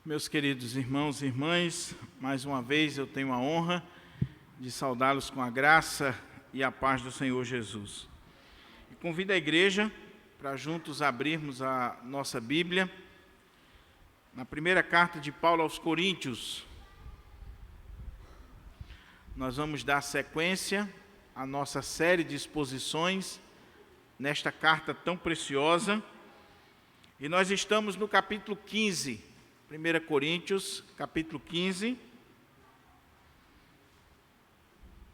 Meus queridos irmãos e irmãs, mais uma vez eu tenho a honra de saudá-los com a graça e a paz do Senhor Jesus. E convido a igreja para juntos abrirmos a nossa Bíblia na primeira carta de Paulo aos Coríntios. Nós vamos dar sequência à nossa série de exposições nesta carta tão preciosa. E nós estamos no capítulo 15, 1 Coríntios, capítulo 15,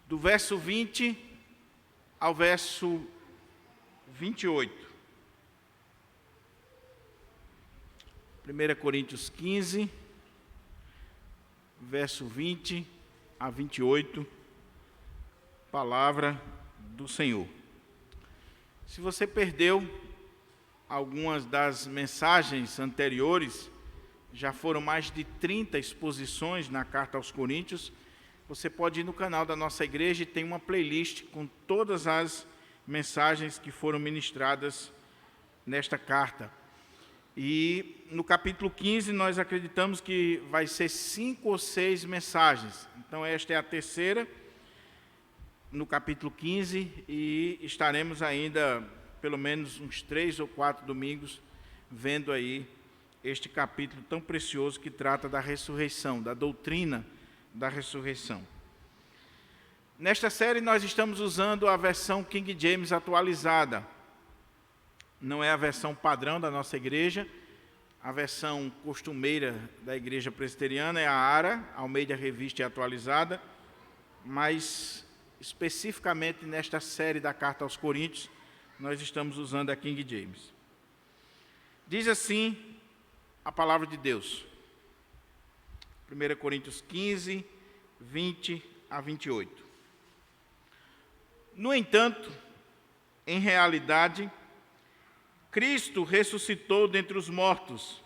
do verso 20 ao verso 28. 1 Coríntios 15, verso 20 a 28, palavra do Senhor. Se você perdeu algumas das mensagens anteriores, já foram mais de 30 exposições na carta aos Coríntios, você pode ir no canal da nossa igreja e tem uma playlist com todas as mensagens que foram ministradas nesta carta. E no capítulo 15 nós acreditamos que vai ser 5 ou 6 mensagens. Então esta é a terceira no capítulo 15 e estaremos ainda pelo menos uns 3 ou 4 domingos vendo aí este capítulo tão precioso que trata da ressurreição, da doutrina da ressurreição. Nesta série nós estamos usando a versão King James atualizada. Não é a versão padrão da nossa igreja, a versão costumeira da igreja presbiteriana é a ARA, Almeida Revista e Atualizada, mas especificamente nesta série da Carta aos Coríntios, nós estamos usando a King James. Diz assim a palavra de Deus, 1 Coríntios 15, 20 a 28. No entanto, em realidade, Cristo ressuscitou dentre os mortos,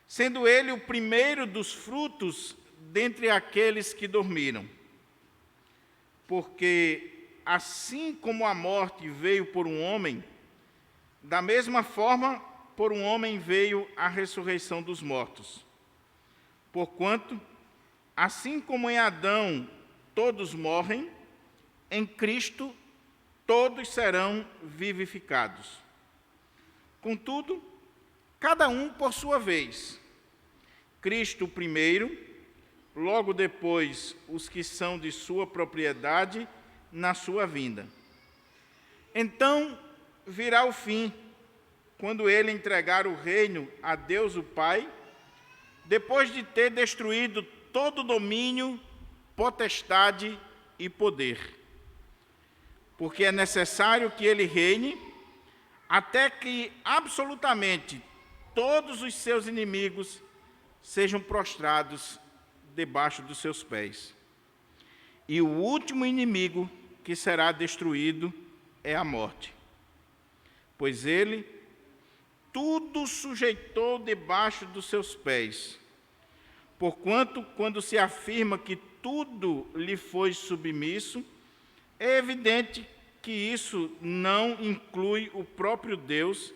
sendo Ele o primeiro dos frutos dentre aqueles que dormiram. Porque, assim como a morte veio por um homem, da mesma forma, por um homem veio a ressurreição dos mortos. Porquanto, assim como em Adão todos morrem, em Cristo todos serão vivificados. Contudo, cada um por sua vez. Cristo primeiro, logo depois os que são de sua propriedade na sua vinda. Então virá o fim, quando ele entregar o reino a Deus o Pai, depois de ter destruído todo domínio, potestade e poder. Porque é necessário que ele reine, até que absolutamente todos os seus inimigos sejam prostrados debaixo dos seus pés. E o último inimigo que será destruído é a morte. Pois ele tudo sujeitou debaixo dos seus pés. Porquanto, quando se afirma que tudo lhe foi submisso, é evidente que isso não inclui o próprio Deus,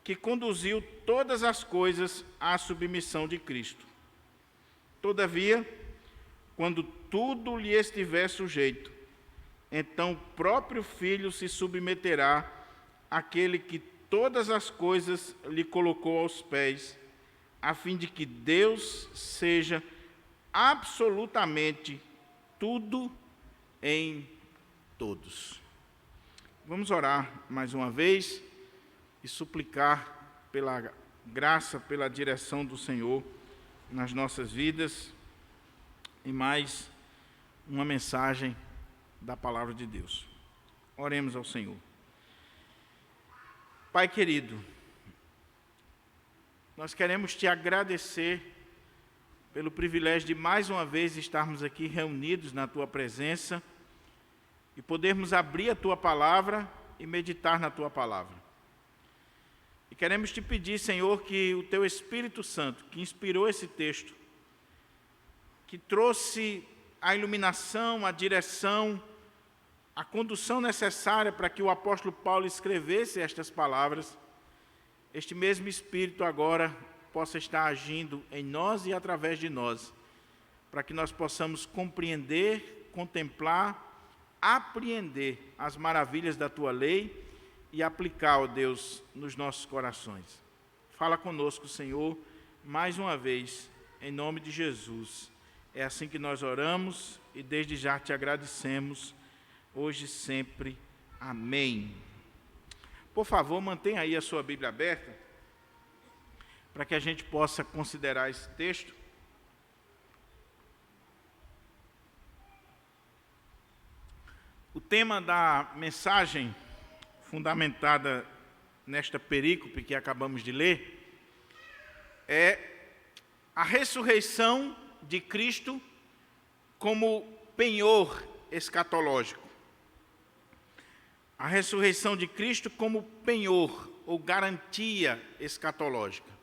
que conduziu todas as coisas à submissão de Cristo. Todavia, quando tudo lhe estiver sujeito, então o próprio Filho se submeterá àquele que todas as coisas lhe colocou aos pés, a fim de que Deus seja absolutamente tudo em todos. Vamos orar mais uma vez e suplicar pela graça, pela direção do Senhor nas nossas vidas e mais uma mensagem da palavra de Deus. Oremos ao Senhor. Pai querido, nós queremos te agradecer pelo privilégio de mais uma vez estarmos aqui reunidos na tua presença e podermos abrir a tua palavra e meditar na tua palavra. E queremos te pedir, Senhor, que o teu Espírito Santo, que inspirou esse texto, que trouxe a iluminação, a direção, a condução necessária para que o apóstolo Paulo escrevesse estas palavras, este mesmo Espírito agora possa estar agindo em nós e através de nós, para que nós possamos compreender, contemplar, apreender as maravilhas da Tua lei e aplicar, ó Deus, nos nossos corações. Fala conosco, Senhor, mais uma vez, em nome de Jesus. É assim que nós oramos e desde já te agradecemos, hoje e sempre. Amém. Por favor, mantenha aí a sua Bíblia aberta, para que a gente possa considerar esse texto. O tema da mensagem, fundamentada nesta perícope que acabamos de ler, é a ressurreição de Cristo como penhor escatológico. A ressurreição de Cristo como penhor ou garantia escatológica.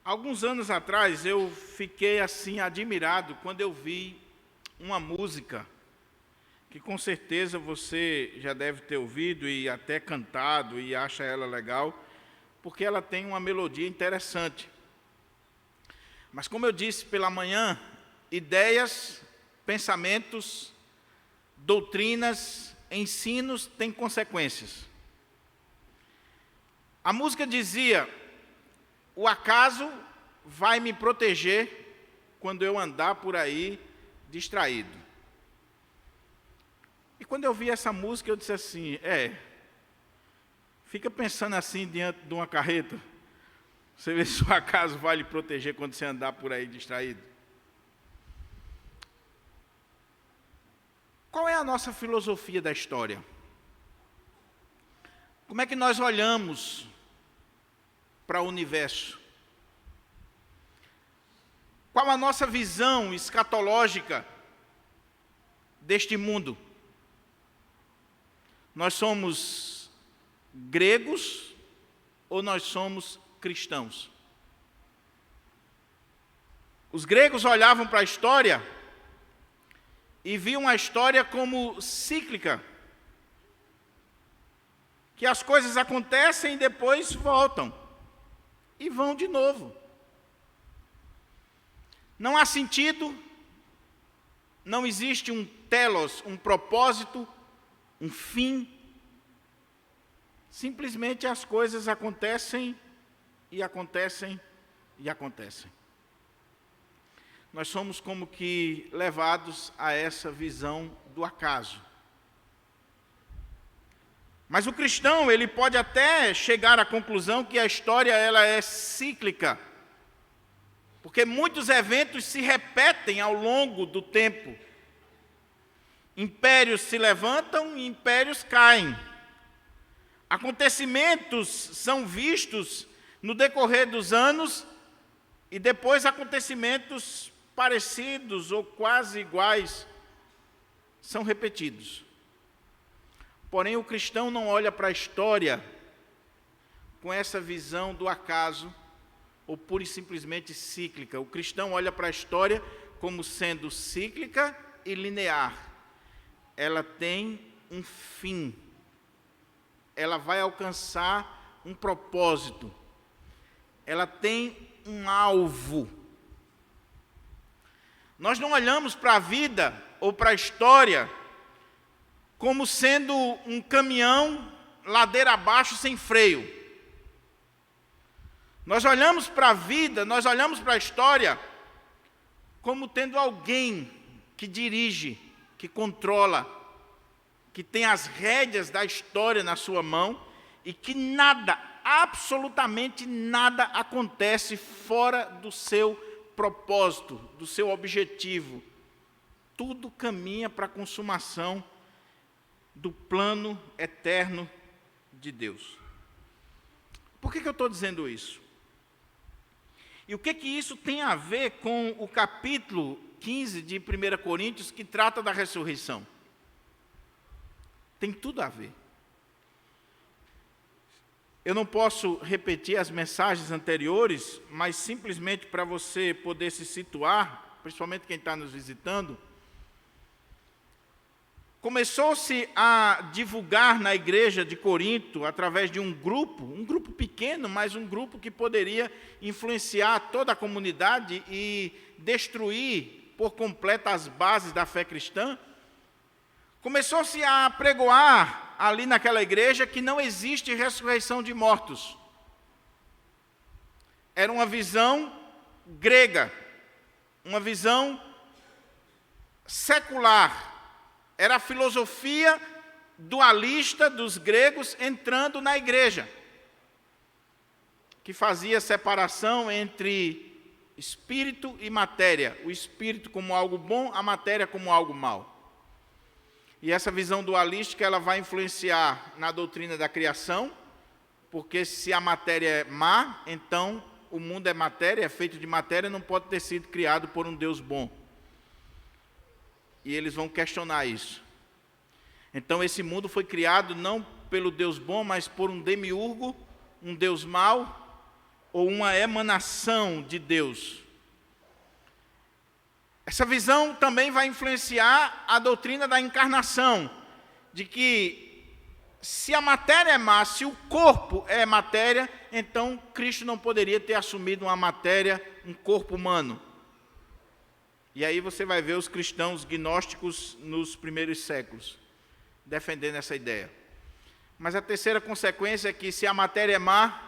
Alguns anos atrás eu fiquei assim admirado quando eu vi uma música que com certeza você já deve ter ouvido e até cantado e acha ela legal, porque ela tem uma melodia interessante. Mas como eu disse pela manhã, ideias, pensamentos, doutrinas, ensinos têm consequências. A música dizia: o acaso vai me proteger quando eu andar por aí distraído. E quando eu vi essa música, eu disse assim, fica pensando assim diante de uma carreta, você vê se o acaso vai lhe proteger quando você andar por aí distraído. Qual é a nossa filosofia da história? Como é que nós olhamos para o universo? Qual a nossa visão escatológica deste mundo? Nós somos gregos ou nós somos cristãos? Os gregos olhavam para a história e viam a história como cíclica, que as coisas acontecem e depois voltam, e vão de novo. Não há sentido, não existe um telos, um propósito, um fim. Simplesmente as coisas acontecem e acontecem e acontecem. Nós somos como que levados a essa visão do acaso. Mas o cristão, ele pode até chegar à conclusão que a história ela é cíclica, porque muitos eventos se repetem ao longo do tempo. Impérios se levantam e impérios caem. Acontecimentos são vistos no decorrer dos anos e depois acontecimentos parecidos ou quase iguais são repetidos. Porém, o cristão não olha para a história com essa visão do acaso ou pura e simplesmente cíclica. O cristão olha para a história como sendo cíclica e linear. Ela tem um fim. Ela vai alcançar um propósito. Ela tem um alvo. Nós não olhamos para a vida ou para a história como sendo um caminhão ladeira abaixo sem freio. Nós olhamos para a vida, nós olhamos para a história como tendo alguém que dirige, que controla, que tem as rédeas da história na sua mão e que nada, absolutamente nada acontece fora do seu propósito, do seu objetivo. Tudo caminha para a consumação do plano eterno de Deus. Por que eu estou dizendo isso? E o que isso tem a ver com o capítulo 15 de 1 Coríntios, que trata da ressurreição? Tem tudo a ver. Eu não posso repetir as mensagens anteriores, mas simplesmente para você poder se situar, principalmente quem está nos visitando, Começou-se a divulgar na igreja de Corinto, através de um grupo pequeno, mas um grupo que poderia influenciar toda a comunidade e destruir por completo as bases da fé cristã. Começou-se a pregoar ali naquela igreja que não existe ressurreição de mortos. Era uma visão grega, uma visão secular. Era a filosofia dualista dos gregos entrando na igreja, que fazia separação entre espírito e matéria, o espírito como algo bom, a matéria como algo mau. E essa visão dualística ela vai influenciar na doutrina da criação, porque se a matéria é má, então o mundo é matéria, é feito de matéria, não pode ter sido criado por um Deus bom. E eles vão questionar isso. Então esse mundo foi criado não pelo Deus bom, mas por um demiurgo, um Deus mau, ou uma emanação de Deus. Essa visão também vai influenciar a doutrina da encarnação, de que se a matéria é má, se o corpo é matéria, então Cristo não poderia ter assumido uma matéria, um corpo humano. E aí você vai ver os cristãos gnósticos nos primeiros séculos, defendendo essa ideia. Mas a terceira consequência é que se a matéria é má,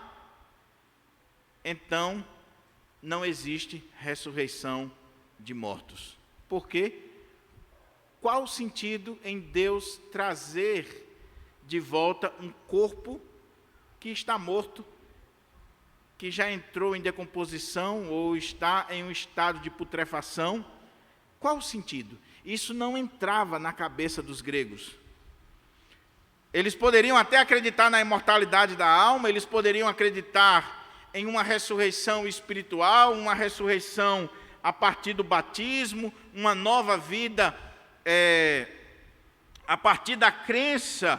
então não existe ressurreição de mortos. Por quê? Qual o sentido em Deus trazer de volta um corpo que está morto, que já entrou em decomposição ou está em um estado de putrefação? Qual o sentido? Isso não entrava na cabeça dos gregos. Eles poderiam até acreditar na imortalidade da alma, eles poderiam acreditar em uma ressurreição espiritual, uma ressurreição a partir do batismo, uma nova vida a partir da crença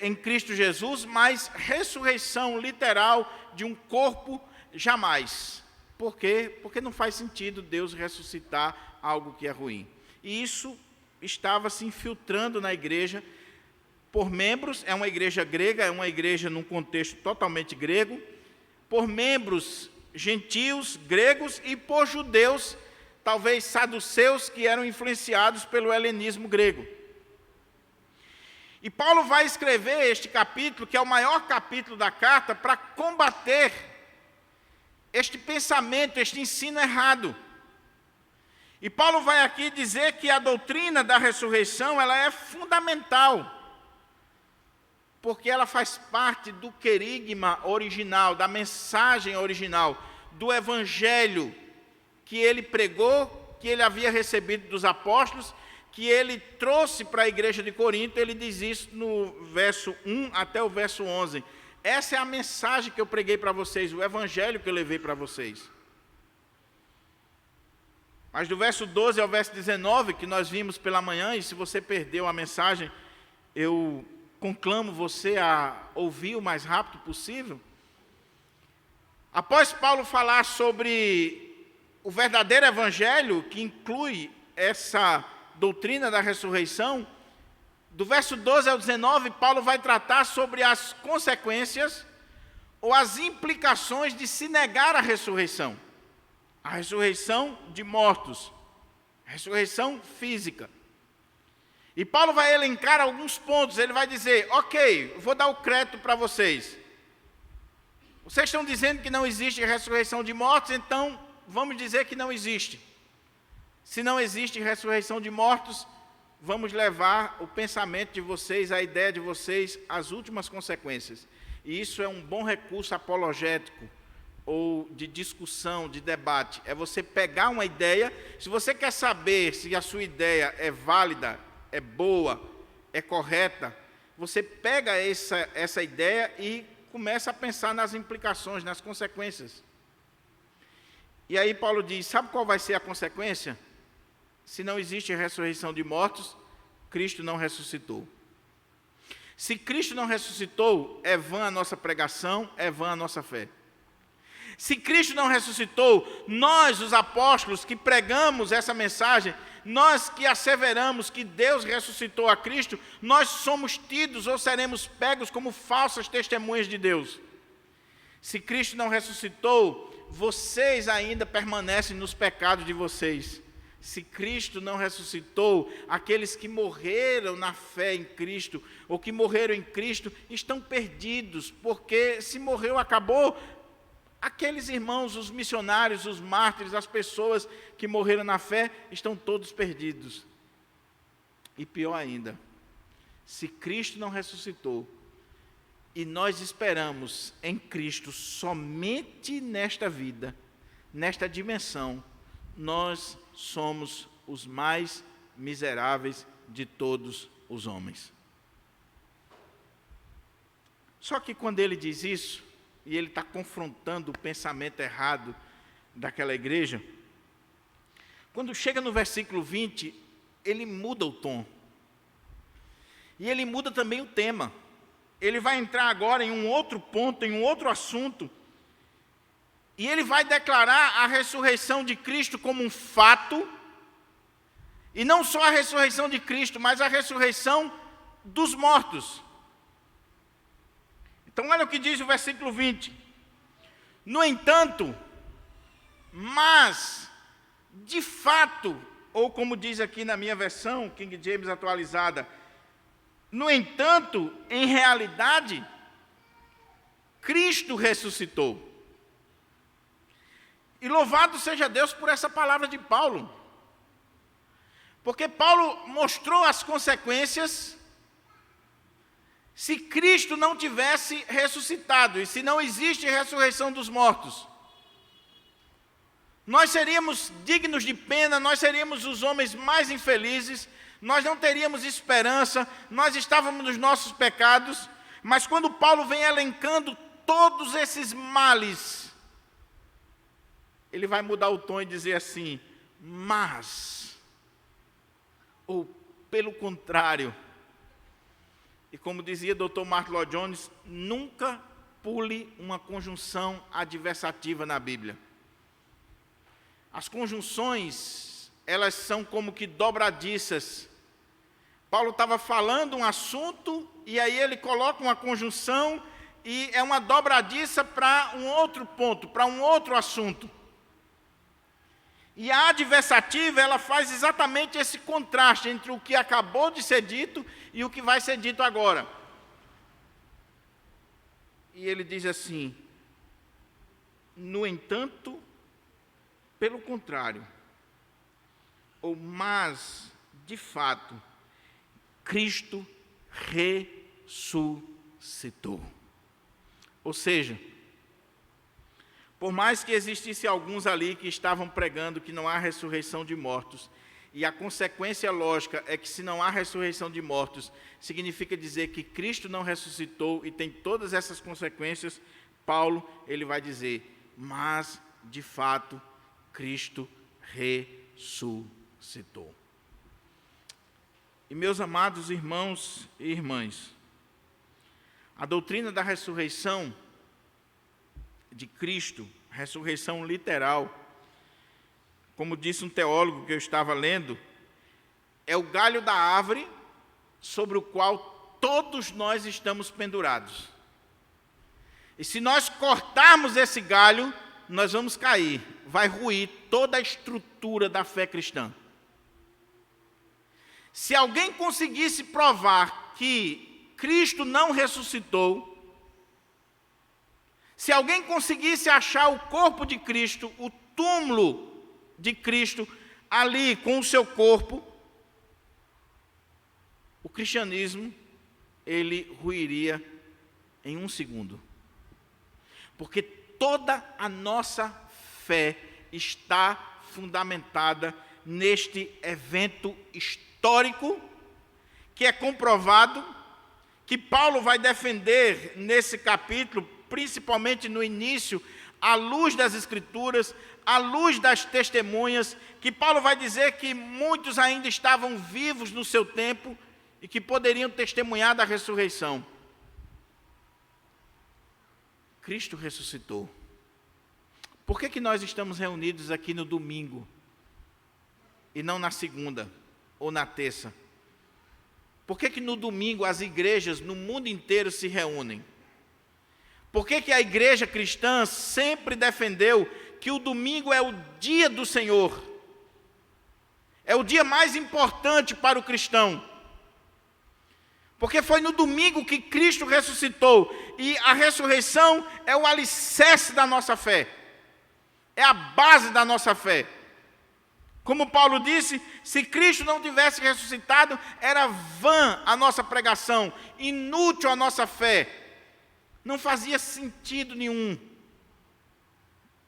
em Cristo Jesus, mas ressurreição literal de um corpo, jamais. Por quê? Porque não faz sentido Deus ressuscitar algo que é ruim. E isso estava se infiltrando na igreja por membros, é uma igreja grega, é uma igreja num contexto totalmente grego, por membros gentios, gregos, e por judeus, talvez saduceus, que eram influenciados pelo helenismo grego. E Paulo vai escrever este capítulo, que é o maior capítulo da carta, para combater este pensamento, este ensino errado. E Paulo vai aqui dizer que a doutrina da ressurreição ela é fundamental, porque ela faz parte do querigma original, da mensagem original, do evangelho que ele pregou, que ele havia recebido dos apóstolos, que ele trouxe para a igreja de Corinto. Ele diz isso no verso 1 até o verso 11. Essa é a mensagem que eu preguei para vocês, o evangelho que eu levei para vocês. Mas do verso 12 ao verso 19, que nós vimos pela manhã, e se você perdeu a mensagem, eu conclamo você a ouvir o mais rápido possível. Após Paulo falar sobre o verdadeiro evangelho, que inclui essa doutrina da ressurreição, do verso 12 ao 19, Paulo vai tratar sobre as consequências ou as implicações de se negar a ressurreição de mortos, a ressurreição física. E Paulo vai elencar alguns pontos. Ele vai dizer: ok, vou dar o crédito para vocês. Vocês estão dizendo que não existe ressurreição de mortos, então vamos dizer que não existe. Se não existe ressurreição de mortos, vamos levar o pensamento de vocês, a ideia de vocês, às últimas consequências. E isso é um bom recurso apologético, ou de discussão, de debate. É você pegar uma ideia, se você quer saber se a sua ideia é válida, é boa, é correta, você pega essa ideia e começa a pensar nas implicações, nas consequências. E aí Paulo diz: sabe qual vai ser a consequência? Se não existe ressurreição de mortos, Cristo não ressuscitou. Se Cristo não ressuscitou, é vã a nossa pregação, é vã a nossa fé. Se Cristo não ressuscitou, nós, os apóstolos, que pregamos essa mensagem, nós que asseveramos que Deus ressuscitou a Cristo, nós somos tidos ou seremos pegos como falsas testemunhas de Deus. Se Cristo não ressuscitou, vocês ainda permanecem nos pecados de vocês. Se Cristo não ressuscitou, aqueles que morreram na fé em Cristo, ou que morreram em Cristo, estão perdidos, porque se morreu, acabou. Aqueles irmãos, os missionários, os mártires, as pessoas que morreram na fé, estão todos perdidos. E pior ainda, se Cristo não ressuscitou, e nós esperamos em Cristo somente nesta vida, nesta dimensão, nós somos os mais miseráveis de todos os homens. Só que quando ele diz isso, e ele está confrontando o pensamento errado daquela igreja, quando chega no versículo 20, ele muda o tom. E ele muda também o tema. Ele vai entrar agora em um outro ponto, em um outro assunto, e ele vai declarar a ressurreição de Cristo como um fato, e não só a ressurreição de Cristo, mas a ressurreição dos mortos. Então olha o que diz o versículo 20. No entanto, mas, de fato, ou como diz aqui na minha versão, King James atualizada, no entanto, em realidade, Cristo ressuscitou. E louvado seja Deus por essa palavra de Paulo. Porque Paulo mostrou as consequências se Cristo não tivesse ressuscitado, e se não existe ressurreição dos mortos. Nós seríamos dignos de pena, nós seríamos os homens mais infelizes, nós não teríamos esperança, nós estávamos nos nossos pecados, mas quando Paulo vem elencando todos esses males, ele vai mudar o tom e dizer assim, mas, ou pelo contrário, e como dizia Dr. Martin Lloyd Jones, nunca pule uma conjunção adversativa na Bíblia. As conjunções, elas são como que dobradiças. Paulo estava falando um assunto, e aí ele coloca uma conjunção, e é uma dobradiça para um outro ponto, para um outro assunto. E a adversativa, ela faz exatamente esse contraste entre o que acabou de ser dito e o que vai ser dito agora. E ele diz assim, no entanto, pelo contrário, ou mas, de fato, Cristo ressuscitou. Ou seja, por mais que existisse alguns ali que estavam pregando que não há ressurreição de mortos, e a consequência lógica é que se não há ressurreição de mortos, significa dizer que Cristo não ressuscitou e tem todas essas consequências, Paulo, ele vai dizer, mas, de fato, Cristo ressuscitou. E meus amados irmãos e irmãs, a doutrina da ressurreição de Cristo, ressurreição literal, como disse um teólogo que eu estava lendo, é o galho da árvore sobre o qual todos nós estamos pendurados. E se nós cortarmos esse galho, nós vamos cair, vai ruir toda a estrutura da fé cristã. Se alguém conseguisse provar que Cristo não ressuscitou, se alguém conseguisse achar o corpo de Cristo, o túmulo de Cristo, ali com o seu corpo, o cristianismo, ele ruiria em um segundo. Porque toda a nossa fé está fundamentada neste evento histórico, que é comprovado, que Paulo vai defender nesse capítulo, principalmente no início, à luz das Escrituras, à luz das testemunhas, que Paulo vai dizer que muitos ainda estavam vivos no seu tempo e que poderiam testemunhar da ressurreição. Cristo ressuscitou. Por que nós estamos reunidos aqui no domingo? e não na segunda ou na terça? Por que no domingo as igrejas no mundo inteiro se reúnem? Por que a igreja cristã sempre defendeu que o domingo é o dia do Senhor? É o dia mais importante para o cristão. Porque foi no domingo que Cristo ressuscitou, e a ressurreição é o alicerce da nossa fé. É a base da nossa fé. Como Paulo disse, se Cristo não tivesse ressuscitado, era vã a nossa pregação, inútil a nossa fé. Não fazia sentido nenhum.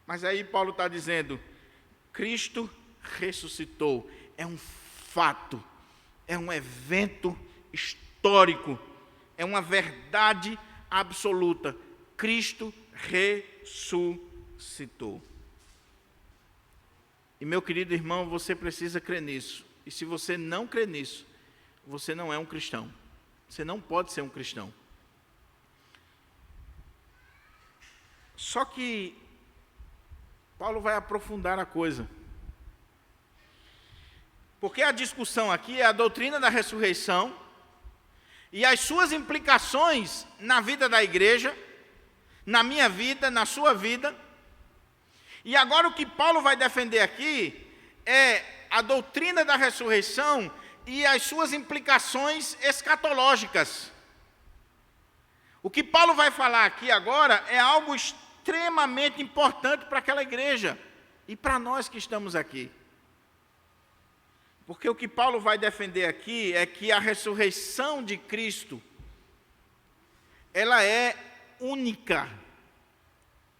Mas aí Paulo está dizendo, Cristo ressuscitou. É um fato, é um evento histórico, é uma verdade absoluta. Cristo ressuscitou. E meu querido irmão, você precisa crer nisso. E se você não crê nisso, você não é um cristão. Você não pode ser um cristão. Só que Paulo vai aprofundar a coisa. Porque a discussão aqui é a doutrina da ressurreição e as suas implicações na vida da igreja, na minha vida, na sua vida. E agora o que Paulo vai defender aqui é a doutrina da ressurreição e as suas implicações escatológicas. O que Paulo vai falar aqui agora é algo extremamente importante para aquela igreja e para nós que estamos aqui. Porque o que Paulo vai defender aqui é que a ressurreição de Cristo, ela é única.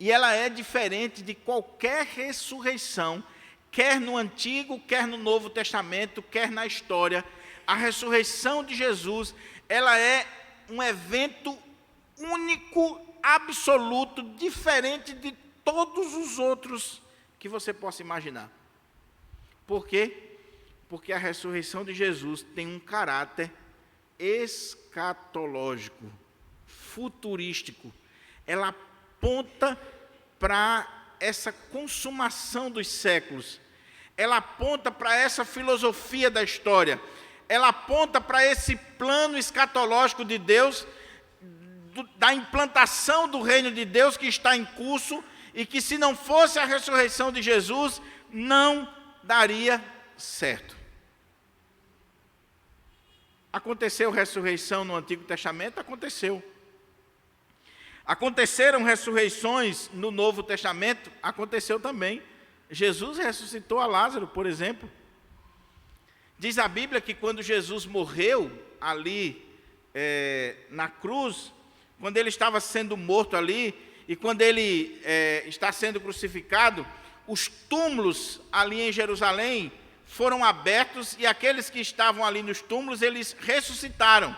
E ela é diferente de qualquer ressurreição, quer no Antigo, quer no Novo Testamento, quer na história. A ressurreição de Jesus, ela é um evento único, absoluto, diferente de todos os outros que você possa imaginar. Por quê? Porque a ressurreição de Jesus tem um caráter escatológico, futurístico. Ela aponta para essa consumação dos séculos. Ela aponta para essa filosofia da história. Ela aponta para esse plano escatológico de Deus, da implantação do reino de Deus que está em curso e que, se não fosse a ressurreição de Jesus, não daria certo. Aconteceu ressurreição no Antigo Testamento? Aconteceu. Aconteceram ressurreições no Novo Testamento? Aconteceu também. Jesus ressuscitou a Lázaro, por exemplo. Diz a Bíblia que quando Jesus morreu ali na cruz, quando ele estava sendo morto ali, e quando ele está sendo crucificado, os túmulos ali em Jerusalém foram abertos, e aqueles que estavam ali nos túmulos, eles ressuscitaram.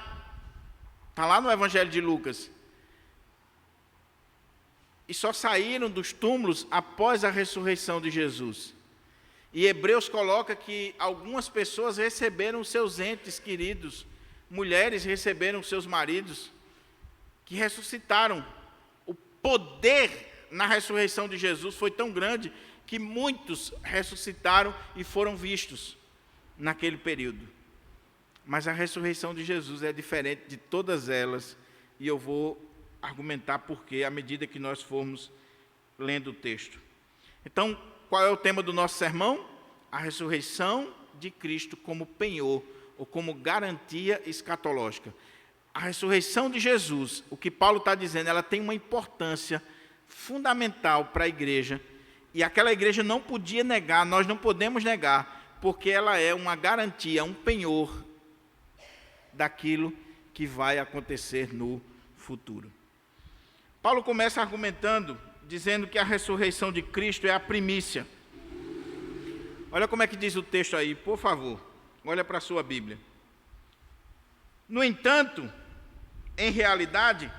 Está lá no Evangelho de Lucas. E só saíram dos túmulos após a ressurreição de Jesus. E Hebreus coloca que algumas pessoas receberam seus entes queridos, mulheres receberam seus maridos, que ressuscitaram. O poder na ressurreição de Jesus foi tão grande que muitos ressuscitaram e foram vistos naquele período. Mas a ressurreição de Jesus é diferente de todas elas, e eu vou argumentar por quê à medida que nós formos lendo o texto. Então, qual é o tema do nosso sermão? A ressurreição de Cristo como penhor, ou como garantia escatológica. A ressurreição de Jesus, o que Paulo está dizendo, ela tem uma importância fundamental para a igreja, e aquela igreja não podia negar, nós não podemos negar, porque ela é uma garantia, um penhor daquilo que vai acontecer no futuro. Paulo começa argumentando, dizendo que a ressurreição de Cristo é a primícia. Olha como é que diz o texto aí, por favor. Olha para a sua Bíblia. No entanto, em realidade,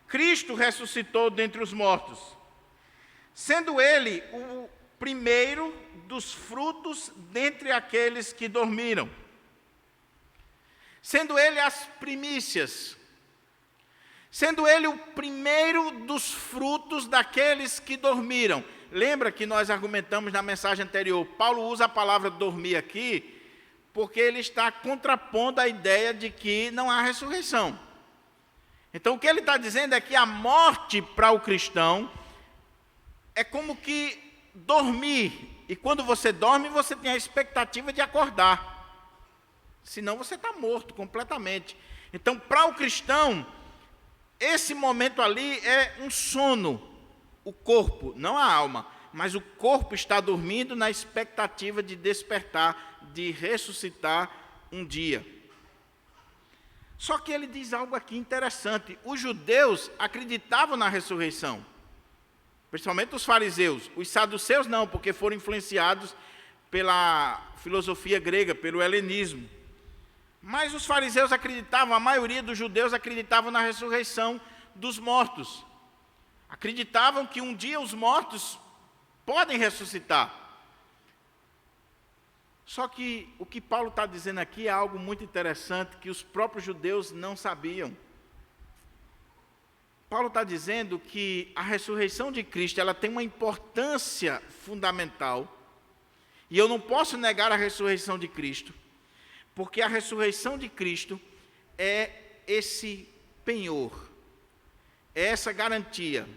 Cristo ressuscitou dentre os mortos, sendo ele o primeiro dos frutos dentre aqueles que dormiram. Sendo ele as primícias, sendo ele o primeiro dos frutos daqueles que dormiram. lembra que nós argumentamos na mensagem anterior, Paulo usa a palavra dormir aqui, porque ele está contrapondo a ideia de que não há ressurreição. Então, o que ele está dizendo é que a morte para o cristão é como que dormir. E quando você dorme, você tem a expectativa de acordar. Senão você está morto completamente. Então, para o cristão, esse momento ali é um sono. O corpo, não a alma, mas o corpo está dormindo na expectativa de despertar, de ressuscitar um dia. Só que ele diz algo aqui interessante. Os judeus acreditavam na ressurreição, principalmente os fariseus. Os saduceus não, porque foram influenciados pela filosofia grega, pelo helenismo. Mas os fariseus acreditavam, a maioria dos judeus acreditavam na ressurreição dos mortos. Acreditavam que um dia os mortos podem ressuscitar. Só que o que Paulo está dizendo aqui é algo muito interessante que os próprios judeus não sabiam. Paulo está dizendo que a ressurreição de Cristo ela tem uma importância fundamental. E eu não posso negar a ressurreição de Cristo, porque a ressurreição de Cristo é esse penhor, é essa garantia,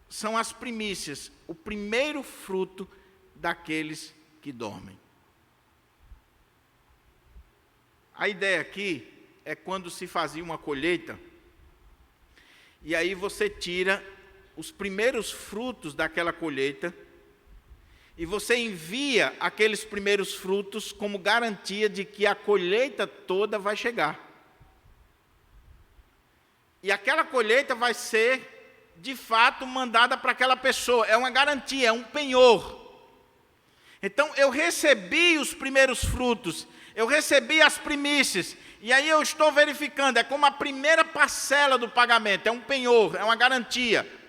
são as primícias, o primeiro fruto daqueles que dormem. A ideia aqui é quando se fazia uma colheita, e aí você tira os primeiros frutos daquela colheita, e você envia aqueles primeiros frutos como garantia de que a colheita toda vai chegar. E aquela colheita vai ser, de fato, mandada para aquela pessoa. É uma garantia, é um penhor. Então, eu recebi os primeiros frutos, eu recebi as primícias, e aí eu estou verificando, é como a primeira parcela do pagamento, é um penhor, é uma garantia.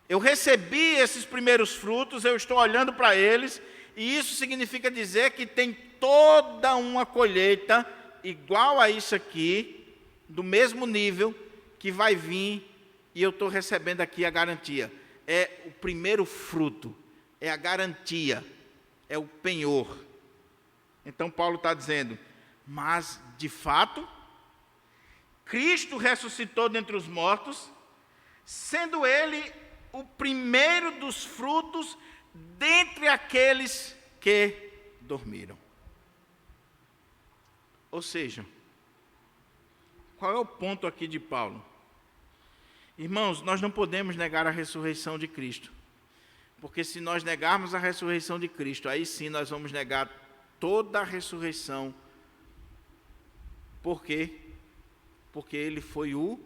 Eu recebi esses primeiros frutos, eu estou olhando para eles, e isso significa dizer que tem toda uma colheita igual a isso aqui, do mesmo nível, que vai vir, e eu estou recebendo aqui a garantia. É o primeiro fruto, é a garantia, é o penhor. Então Paulo está dizendo, mas de fato, Cristo ressuscitou dentre os mortos, sendo ele o primeiro dos frutos dentre aqueles que dormiram. Ou seja, qual é o ponto aqui de Paulo? Irmãos, nós não podemos negar a ressurreição de Cristo, porque se nós negarmos a ressurreição de Cristo, aí sim nós vamos negar toda a ressurreição. Por quê? Porque ele foi o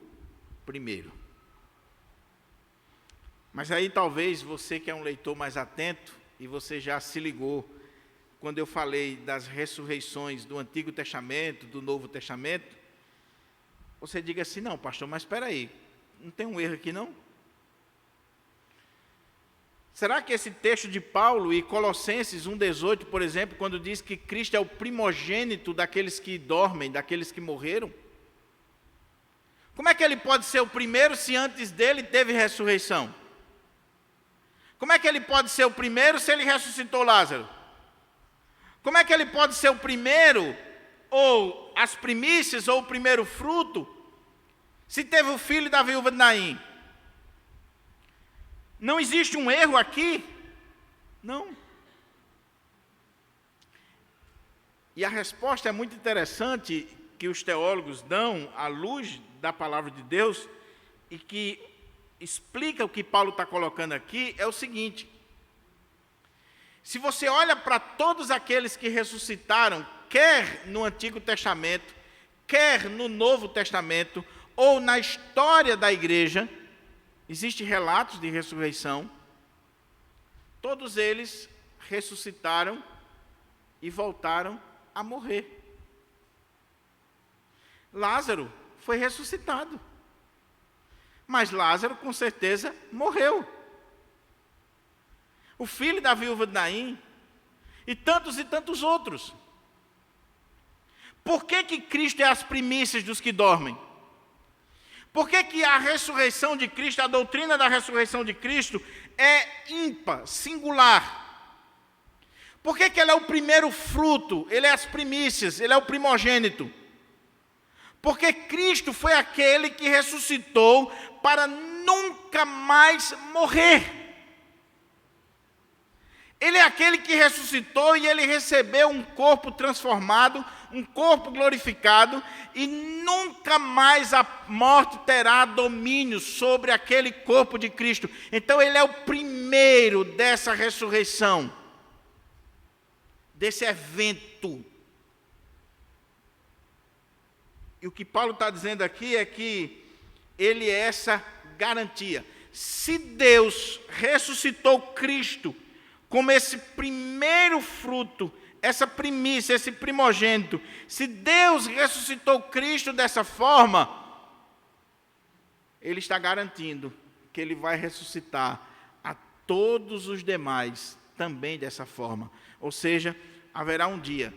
primeiro. Mas aí talvez você que é um leitor mais atento, e você já se ligou, quando eu falei das ressurreições do Antigo Testamento, do Novo Testamento, você diga assim, não, pastor, mas espera aí, não tem um erro aqui não? Será que esse texto de Paulo e Colossenses 1,18, por exemplo, quando diz que Cristo é o primogênito daqueles que dormem, daqueles que morreram? Como é que ele pode ser o primeiro se antes dele teve ressurreição? Como é que ele pode ser o primeiro se ele ressuscitou Lázaro? Como é que ele pode ser o primeiro, ou as primícias, ou o primeiro fruto, se teve o filho da viúva de Naim? Não existe um erro aqui? Não. E a resposta é muito interessante, que os teólogos dão à luz da palavra de Deus, e que explica o que Paulo está colocando aqui, é o seguinte: se você olha para todos aqueles que ressuscitaram, quer no Antigo Testamento, quer no Novo Testamento, ou na história da igreja, existem relatos de ressurreição, todos eles ressuscitaram e voltaram a morrer. Lázaro foi ressuscitado, mas Lázaro com certeza morreu. O filho da viúva de Naim e tantos outros. Por que Cristo é as primícias dos que dormem? Por que a ressurreição de Cristo, a doutrina da ressurreição de Cristo é ímpar, singular? Por que ele é o primeiro fruto, ele é as primícias, ele é o primogênito? Porque Cristo foi aquele que ressuscitou para nunca mais morrer. Ele é aquele que ressuscitou e ele recebeu um corpo transformado, um corpo glorificado, e nunca mais a morte terá domínio sobre aquele corpo de Cristo. Então ele é o primeiro dessa ressurreição, desse evento. E o que Paulo está dizendo aqui é que ele é essa garantia. Se Deus ressuscitou Cristo como esse primeiro fruto, essa primícia, esse primogênito, se Deus ressuscitou Cristo dessa forma, Ele está garantindo que Ele vai ressuscitar a todos os demais também dessa forma. Ou seja, haverá um dia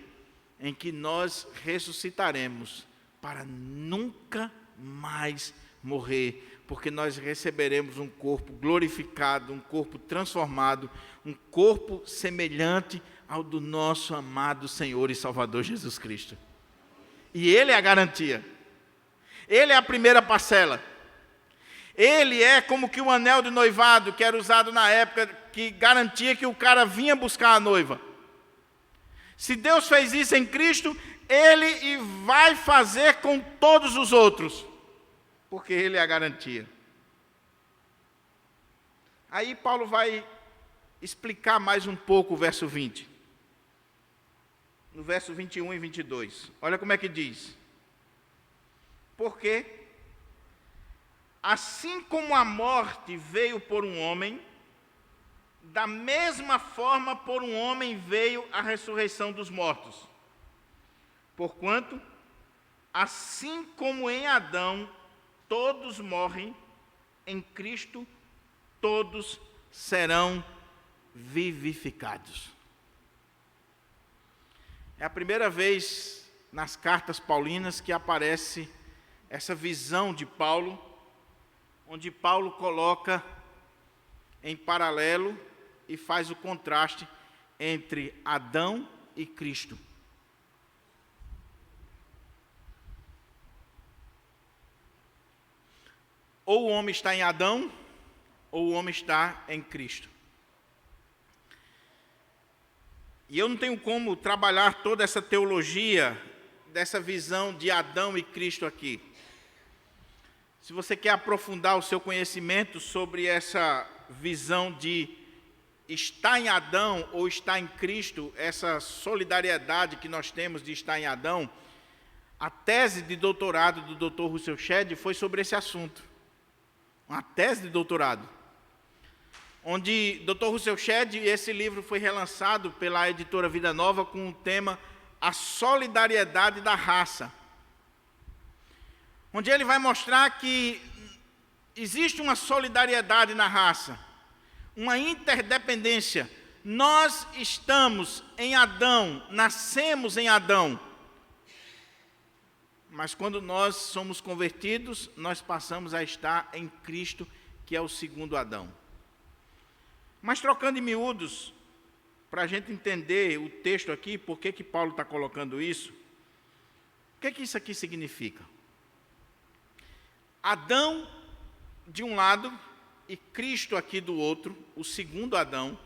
em que nós ressuscitaremos para nunca mais morrer, porque nós receberemos um corpo glorificado, um corpo transformado, um corpo semelhante ao do nosso amado Senhor e Salvador Jesus Cristo. E Ele é a garantia. Ele é a primeira parcela. Ele é como que o anel de noivado que era usado na época, que garantia que o cara vinha buscar a noiva. Se Deus fez isso em Cristo, Ele vai fazer com todos os outros, porque Ele é a garantia. Aí Paulo vai explicar mais um pouco o verso 20. No verso 21 e 22. Olha como é que diz. Porque, assim como a morte veio por um homem, da mesma forma por um homem veio a ressurreição dos mortos. Porquanto, assim como em Adão todos morrem, em Cristo todos serão vivificados. É a primeira vez nas cartas paulinas que aparece essa visão de Paulo, onde Paulo coloca em paralelo e faz o contraste entre Adão e Cristo. Ou o homem está em Adão, ou o homem está em Cristo. E eu não tenho como trabalhar toda essa teologia, dessa visão de Adão e Cristo aqui. Se você quer aprofundar o seu conhecimento sobre essa visão de estar em Adão ou estar em Cristo, essa solidariedade que nós temos de estar em Adão, a tese de doutorado do Dr. Russell Shedd foi sobre esse assunto. Uma tese de doutorado. Onde Dr. Russell Shedd, esse livro foi relançado pela editora Vida Nova com o tema A Solidariedade da Raça. Onde ele vai mostrar que existe uma solidariedade na raça, uma interdependência. Nós estamos em Adão, nascemos em Adão. Mas quando nós somos convertidos, nós passamos a estar em Cristo, que é o segundo Adão. Mas trocando em miúdos, para a gente entender o texto aqui, por que Paulo está colocando isso, o que isso aqui significa? Adão de um lado e Cristo aqui do outro, o segundo Adão,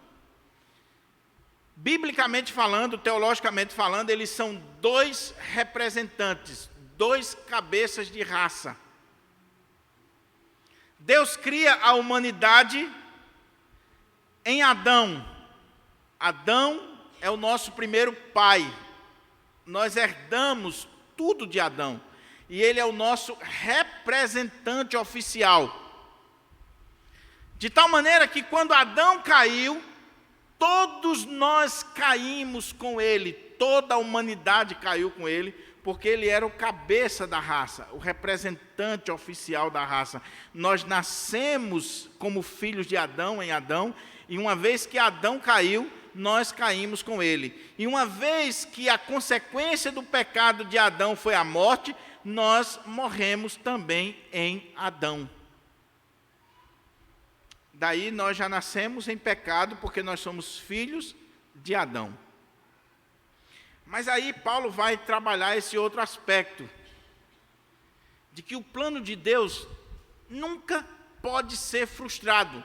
biblicamente falando, teologicamente falando, eles são dois representantes, dois cabeças de raça. Deus cria a humanidade em Adão. Adão é o nosso primeiro pai. Nós herdamos tudo de Adão. E ele é o nosso representante oficial. De tal maneira que quando Adão caiu, todos nós caímos com ele. Toda a humanidade caiu com ele, porque ele era o cabeça da raça, o representante oficial da raça. Nós nascemos como filhos de Adão em Adão, e uma vez que Adão caiu, nós caímos com ele. E uma vez que a consequência do pecado de Adão foi a morte, nós morremos também em Adão. Daí nós já nascemos em pecado, porque nós somos filhos de Adão. Mas aí Paulo vai trabalhar esse outro aspecto, de que o plano de Deus nunca pode ser frustrado.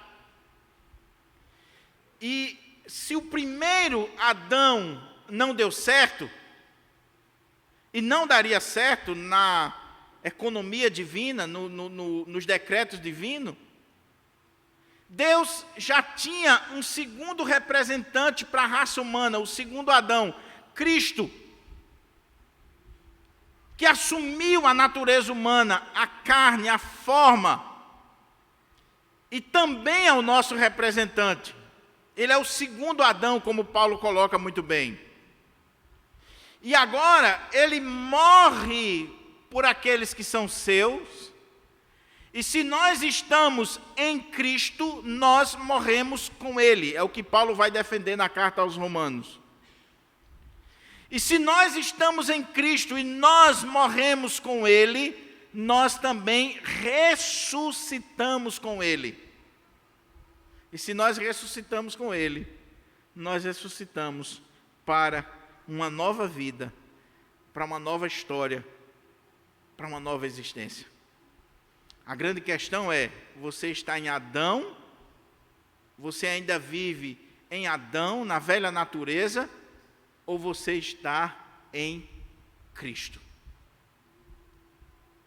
E se o primeiro Adão não deu certo, e não daria certo na economia divina, nos decretos divinos, Deus já tinha um segundo representante para a raça humana, o segundo Adão, Cristo, que assumiu a natureza humana, a carne, a forma, e também é o nosso representante. Ele é o segundo Adão, como Paulo coloca muito bem. E agora, ele morre por aqueles que são seus, e se nós estamos em Cristo, nós morremos com ele. É o que Paulo vai defender na carta aos Romanos. E se nós estamos em Cristo e nós morremos com ele, nós também ressuscitamos com ele. E se nós ressuscitamos com ele, nós ressuscitamos para uma nova vida, para uma nova história, para uma nova existência. A grande questão é, você está em Adão, você ainda vive em Adão, na velha natureza, ou você está em Cristo?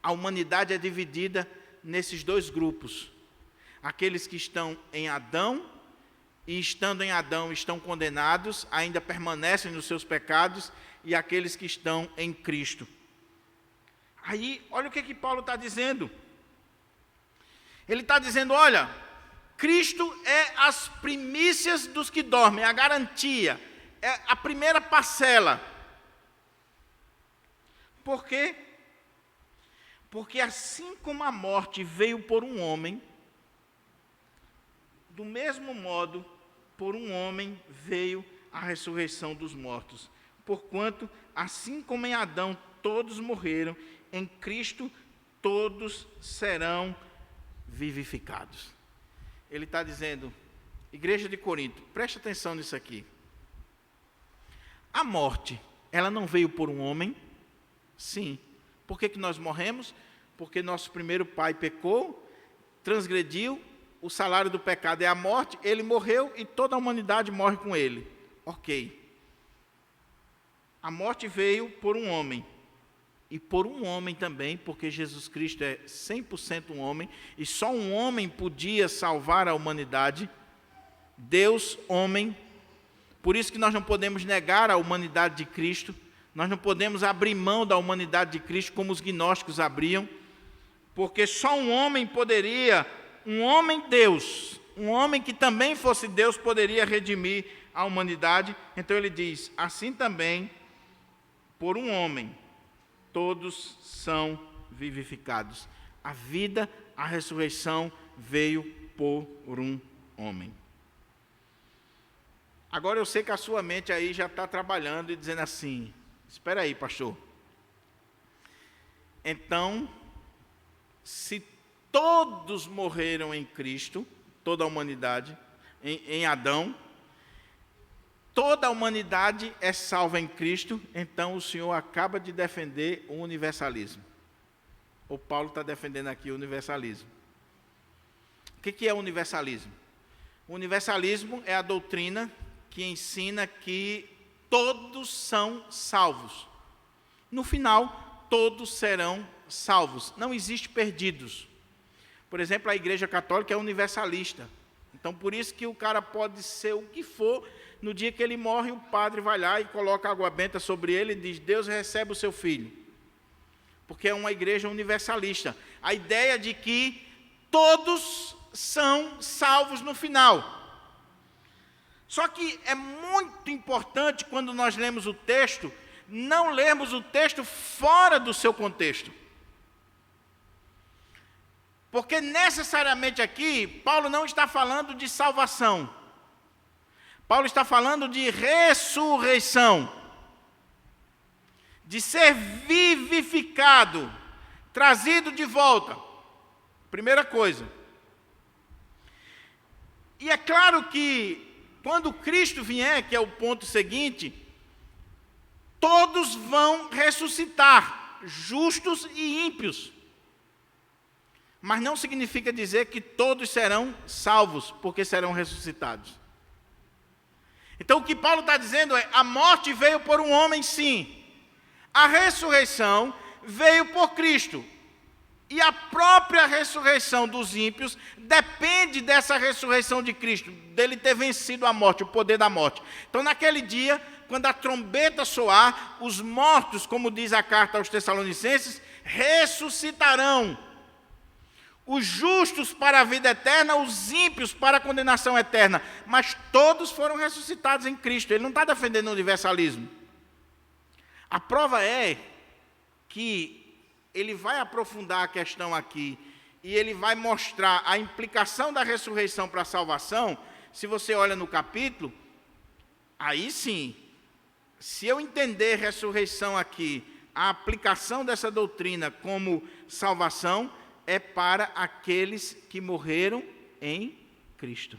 A humanidade é dividida nesses dois grupos. Aqueles que estão em Adão, e estando em Adão estão condenados, ainda permanecem nos seus pecados, e aqueles que estão em Cristo. Aí, olha o que Paulo está dizendo. Ele está dizendo, olha, Cristo é as primícias dos que dormem, a garantia, é a primeira parcela. Por quê? Porque assim como a morte veio por um homem, do mesmo modo, por um homem veio a ressurreição dos mortos. Porquanto, assim como em Adão todos morreram, em Cristo todos serão vivificados. Ele está dizendo, igreja de Corinto, preste atenção nisso aqui. A morte, ela não veio por um homem? Sim. Por que nós morremos? Porque nosso primeiro pai pecou, transgrediu, o salário do pecado é a morte, ele morreu e toda a humanidade morre com ele. Ok. A morte veio por um homem. E por um homem também, porque Jesus Cristo é 100% um homem, e só um homem podia salvar a humanidade. Deus, homem. Por isso que nós não podemos negar a humanidade de Cristo, nós não podemos abrir mão da humanidade de Cristo como os gnósticos abriam, porque só um homem poderia, um homem Deus, um homem que também fosse Deus, poderia redimir a humanidade. Então ele diz, assim também, por um homem, todos são vivificados. A vida, a ressurreição veio por um homem. Agora eu sei que a sua mente aí já está trabalhando e dizendo assim, espera aí, pastor. Então, se todos morreram em Cristo, toda a humanidade, em Adão, toda a humanidade é salva em Cristo, então o Senhor acaba de defender o universalismo. O Paulo está defendendo aqui o universalismo. O que é o universalismo? O universalismo é a doutrina que ensina que todos são salvos. No final, todos serão salvos. Não existe perdidos. Por exemplo, a Igreja Católica é universalista. Então, por isso que o cara pode ser o que for, no dia que ele morre, o padre vai lá e coloca água benta sobre ele e diz, Deus recebe o seu filho. Porque é uma igreja universalista. A ideia de que todos são salvos no final. Só que é muito importante, quando nós lemos o texto, não lermos o texto fora do seu contexto. Porque necessariamente aqui, Paulo não está falando de salvação. Paulo está falando de ressurreição. De ser vivificado. trazido de volta. Primeira coisa. E é claro que quando Cristo vier, que é o ponto seguinte, todos vão ressuscitar, justos e ímpios. Mas não significa dizer que todos serão salvos, porque serão ressuscitados. Então o que Paulo está dizendo é, a morte veio por um homem, sim. A ressurreição veio por Cristo. E a própria ressurreição dos ímpios depende dessa ressurreição de Cristo, dele ter vencido a morte, o poder da morte. Então, naquele dia, quando a trombeta soar, os mortos, como diz a carta aos Tessalonicenses, ressuscitarão. Os justos para a vida eterna, os ímpios para a condenação eterna. Mas todos foram ressuscitados em Cristo. Ele não está defendendo o universalismo. A prova é que ele vai aprofundar a questão aqui e ele vai mostrar a implicação da ressurreição para a salvação. Se você olha no capítulo, aí sim, se eu entender ressurreição aqui, a aplicação dessa doutrina como salvação é para aqueles que morreram em Cristo.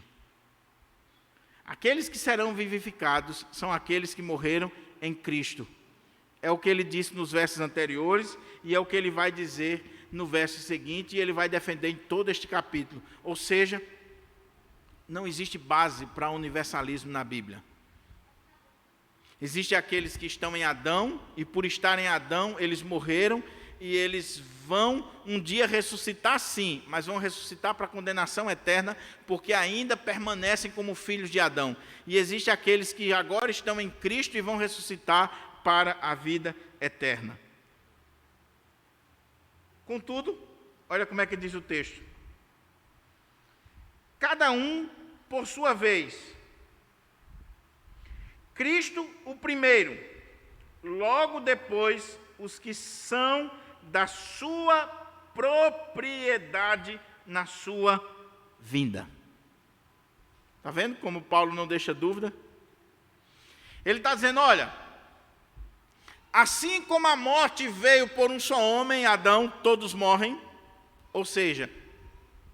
Aqueles que serão vivificados são aqueles que morreram em Cristo. É o que ele disse nos versos anteriores e é o que ele vai dizer no verso seguinte, e ele vai defender em todo este capítulo. Ou seja, não existe base para universalismo na Bíblia. Existem aqueles que estão em Adão, e por estar em Adão, eles morreram, e eles vão um dia ressuscitar sim, mas vão ressuscitar para a condenação eterna, porque ainda permanecem como filhos de Adão. E existem aqueles que agora estão em Cristo e vão ressuscitar para a vida eterna. Contudo, olha como é que diz o texto. Cada um por sua vez. Cristo o primeiro, logo depois os que são da sua propriedade na sua vinda. Está vendo como Paulo não deixa dúvida? Ele está dizendo, olha, assim como a morte veio por um só homem, Adão, todos morrem, ou seja,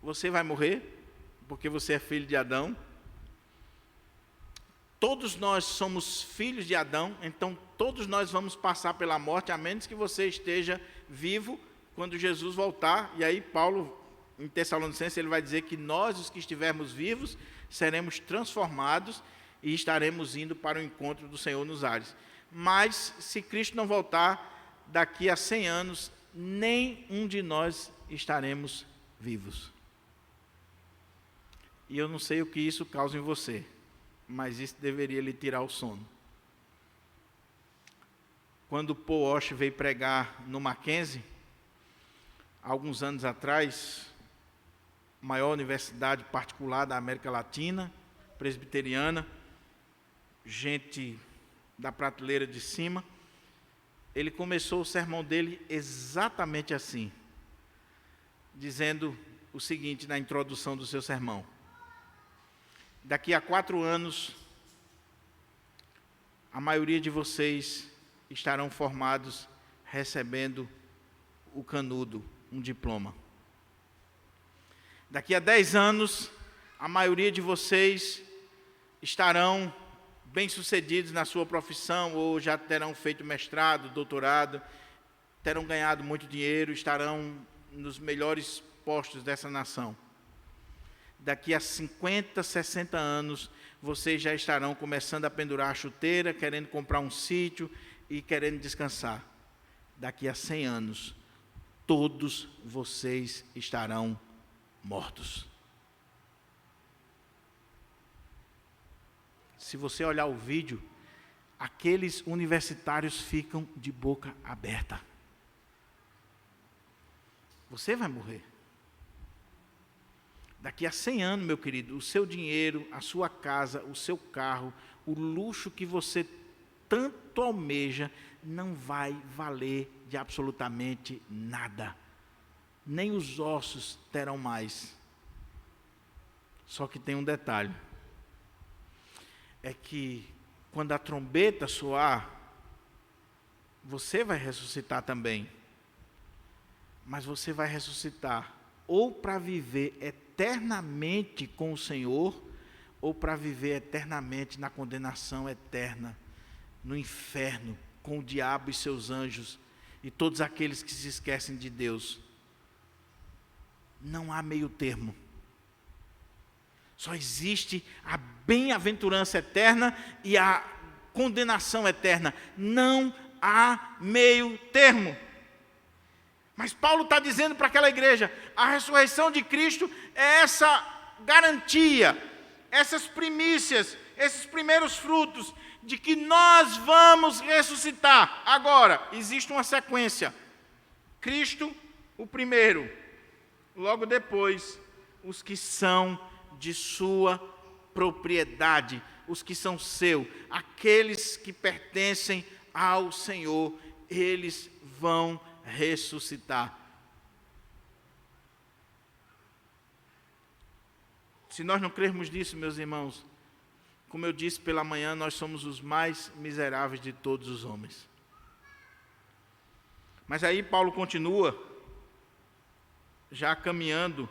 você vai morrer, porque você é filho de Adão. Todos nós somos filhos de Adão, então todos nós vamos passar pela morte, a menos que você esteja vivo quando Jesus voltar. E aí Paulo, em Tessalonicenses, ele vai dizer que nós, os que estivermos vivos, seremos transformados e estaremos indo para o encontro do Senhor nos ares. Mas, se Cristo não voltar, daqui a 100 anos, nenhum de nós estaremos vivos. E eu não sei o que isso causa em você, mas isso deveria lhe tirar o sono. Quando Paul Walsh veio pregar no Mackenzie, alguns anos atrás, maior universidade particular da América Latina, presbiteriana, gente da prateleira de cima, ele começou o sermão dele exatamente assim, dizendo o seguinte na introdução do seu sermão: daqui a 4 anos, a maioria de vocês estarão formados recebendo o canudo, um diploma. Daqui a 10 anos, a maioria de vocês estarão bem-sucedidos na sua profissão, ou já terão feito mestrado, doutorado, terão ganhado muito dinheiro, estarão nos melhores postos dessa nação. Daqui a 50, 60 anos, vocês já estarão começando a pendurar a chuteira, querendo comprar um sítio e querendo descansar. Daqui a 100 anos, todos vocês estarão mortos. Se você olhar o vídeo, aqueles universitários ficam de boca aberta. Você vai morrer. Daqui a 100 anos, meu querido, o seu dinheiro, a sua casa, o seu carro, o luxo que você tanto almeja, não vai valer de absolutamente nada. Nem os ossos terão mais. Só que tem um detalhe. É que quando a trombeta soar, você vai ressuscitar também. mas você vai ressuscitar ou para viver eternamente com o Senhor, ou para viver eternamente na condenação eterna, no inferno, com o diabo e seus anjos, e todos aqueles que se esquecem de Deus. Não há meio termo. Só existe a bem-aventurança eterna e a condenação eterna. Não há meio termo. Mas Paulo está dizendo para aquela igreja, a ressurreição de Cristo é essa garantia, essas primícias, esses primeiros frutos, de que nós vamos ressuscitar. Agora, existe uma sequência. Cristo, o primeiro. Logo depois, os que são de sua propriedade, os que são seu, aqueles que pertencem ao Senhor, eles vão ressuscitar. Se nós não crermos nisso, meus irmãos, como eu disse pela manhã, nós somos os mais miseráveis de todos os homens. Mas aí Paulo continua, já caminhando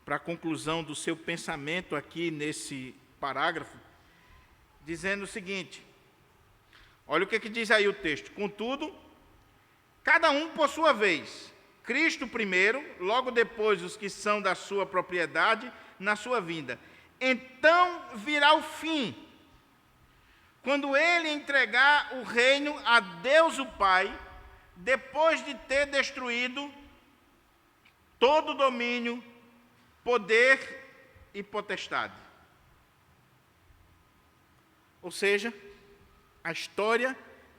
para a conclusão do seu pensamento aqui nesse parágrafo, dizendo o seguinte, olha o que diz aí o texto: contudo, cada um por sua vez, Cristo primeiro, logo depois os que são da sua propriedade, na sua vinda. Então virá o fim, quando ele entregar o reino a Deus o Pai, depois de ter destruído todo domínio, poder e potestade. Ou seja, a história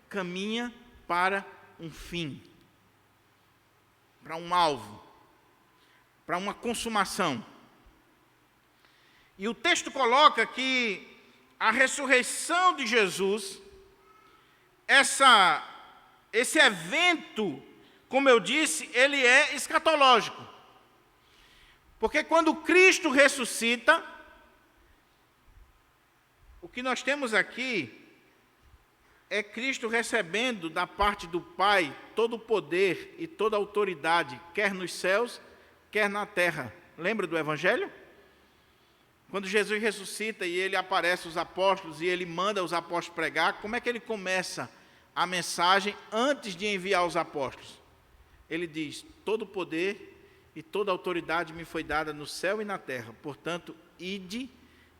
caminha para um fim, para um alvo, para uma consumação. E o texto coloca que a ressurreição de Jesus, esse evento, como eu disse, ele é escatológico. Porque quando Cristo ressuscita, o que nós temos aqui é Cristo recebendo da parte do Pai todo o poder e toda a autoridade, quer nos céus, quer na terra. Lembra do Evangelho? Quando Jesus ressuscita e ele aparece aos apóstolos e ele manda os apóstolos pregar, como é que ele começa a mensagem antes de enviar os apóstolos? Ele diz: todo o poder e toda a autoridade me foi dada no céu e na terra. Portanto, ide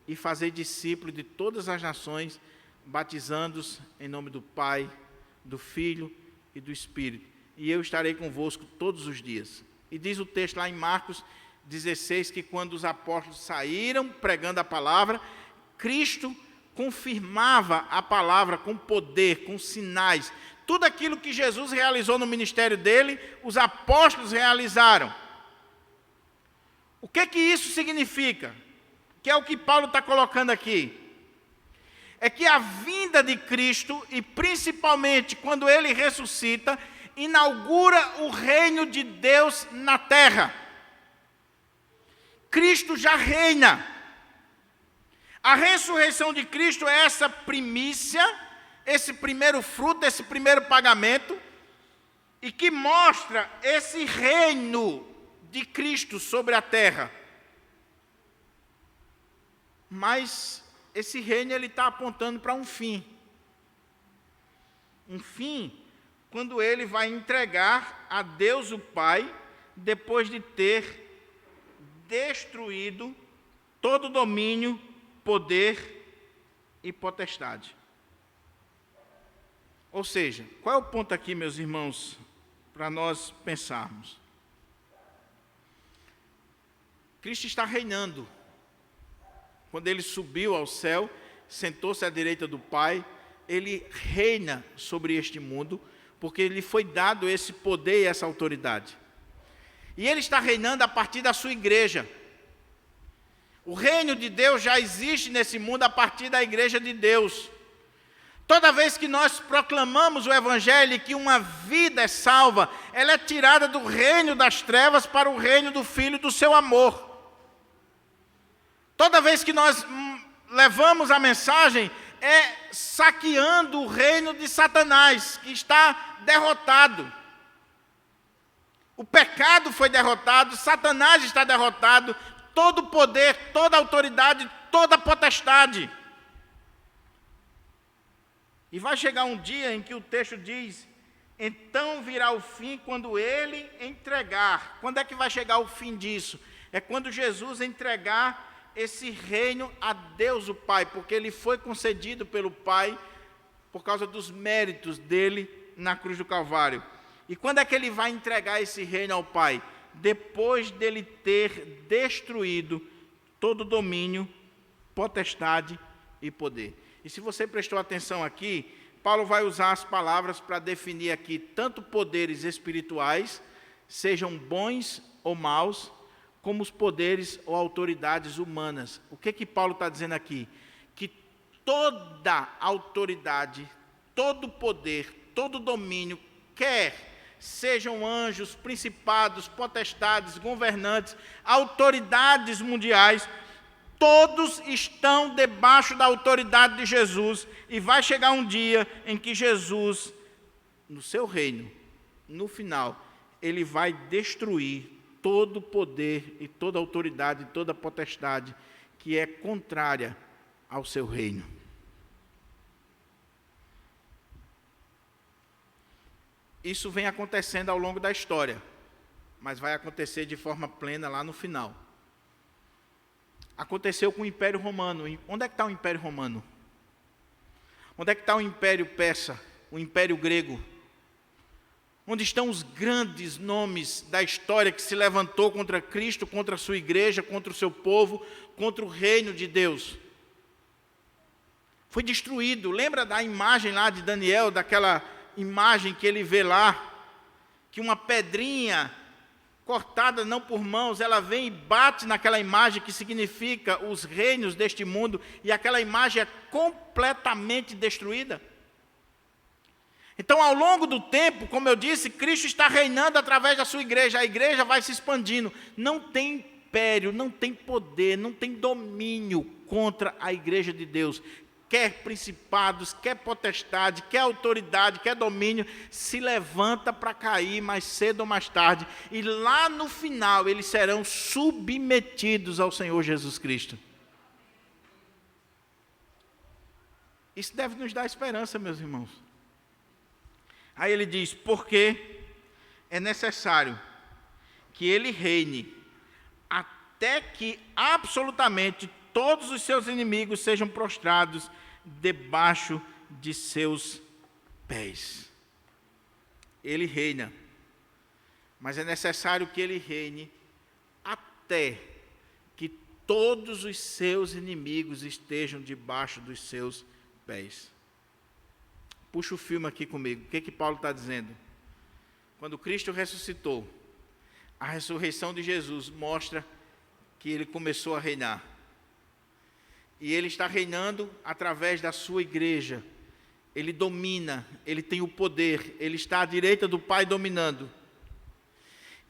e fazei discípulos de todas as nações, batizando-os em nome do Pai, do Filho e do Espírito. E eu estarei convosco todos os dias. E diz o texto lá em Marcos 16, que quando os apóstolos saíram pregando a palavra, Cristo confirmava a palavra com poder, com sinais. Tudo aquilo que Jesus realizou no ministério dele, os apóstolos realizaram. O que isso significa? Que é o que Paulo está colocando aqui. É que a vinda de Cristo, e principalmente quando ele ressuscita, inaugura o reino de Deus na terra. Cristo já reina. A ressurreição de Cristo é essa primícia, esse primeiro fruto, esse primeiro pagamento, e que mostra esse reino de Cristo sobre a terra. Mas esse reino ele está apontando para um fim. Um fim quando ele vai entregar a Deus o Pai, depois de ter destruído todo domínio, poder e potestade. Ou seja, qual é o ponto aqui, meus irmãos, para nós pensarmos? Cristo está reinando. Quando ele subiu ao céu, sentou-se à direita do Pai, ele reina sobre este mundo, porque lhe foi dado esse poder e essa autoridade. E ele está reinando a partir da sua igreja. O reino de Deus já existe nesse mundo a partir da igreja de Deus. Toda vez que nós proclamamos o Evangelho e que uma vida é salva, ela é tirada do reino das trevas para o reino do Filho do seu amor. Toda vez que nós levamos a mensagem, é saqueando o reino de Satanás, que está derrotado. O pecado foi derrotado, Satanás está derrotado, todo poder, toda autoridade, toda potestade. E vai chegar um dia em que o texto diz: então virá o fim quando ele entregar. Quando é que vai chegar o fim disso? É quando Jesus entregar esse reino a Deus o Pai, porque ele foi concedido pelo Pai por causa dos méritos dele na cruz do Calvário. E quando é que ele vai entregar esse reino ao Pai? Depois dele ter destruído todo domínio, potestade e poder. E se você prestou atenção aqui, Paulo vai usar as palavras para definir aqui tanto poderes espirituais, sejam bons ou maus, como os poderes ou autoridades humanas. O que Paulo está dizendo aqui? Que toda autoridade, todo poder, todo domínio, quer sejam anjos, principados, potestades, governantes, autoridades mundiais, todos estão debaixo da autoridade de Jesus, e vai chegar um dia em que Jesus, no seu reino, no final, ele vai destruir todo o poder e toda a autoridade, toda a potestade que é contrária ao seu reino. Isso vem acontecendo ao longo da história, mas vai acontecer de forma plena lá no final. Aconteceu com o Império Romano. Onde é que está o Império Romano? Onde é que está o Império Persa, o Império Grego? Onde estão os grandes nomes da história que se levantou contra Cristo, contra a sua igreja, contra o seu povo, contra o reino de Deus? Foi destruído. Lembra da imagem lá de Daniel, daquela imagem que ele vê lá, que uma pedrinha cortada não por mãos, ela vem e bate naquela imagem que significa os reinos deste mundo, e aquela imagem é completamente destruída. Então, ao longo do tempo, como eu disse, Cristo está reinando através da sua igreja, a igreja vai se expandindo. Não tem império, não tem poder, não tem domínio contra a igreja de Deus. Quer principados, quer potestade, quer autoridade, quer domínio, se levanta para cair mais cedo ou mais tarde. E lá no final eles serão submetidos ao Senhor Jesus Cristo. Isso deve nos dar esperança, meus irmãos. Aí ele diz: porque é necessário que ele reine até que absolutamente todos os seus inimigos sejam prostrados debaixo de seus pés. Ele reina, mas é necessário que ele reine até que todos os seus inimigos estejam debaixo dos seus pés. Puxa o filme aqui comigo. O que Paulo está dizendo? Quando Cristo ressuscitou, a ressurreição de Jesus mostra que ele começou a reinar. E ele está reinando através da sua igreja. Ele domina, ele tem o poder, ele está à direita do Pai dominando.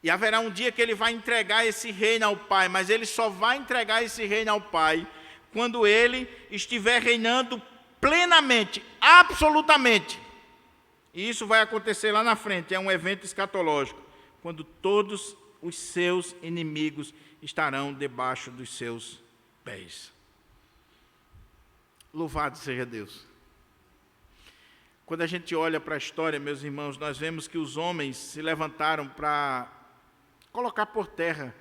E haverá um dia que ele vai entregar esse reino ao Pai, mas ele só vai entregar esse reino ao Pai quando ele estiver reinando plenamente, absolutamente. E isso vai acontecer lá na frente, é um evento escatológico, quando todos os seus inimigos estarão debaixo dos seus pés. Louvado seja Deus. Quando a gente olha para a história, meus irmãos, nós vemos que os homens se levantaram para colocar por terra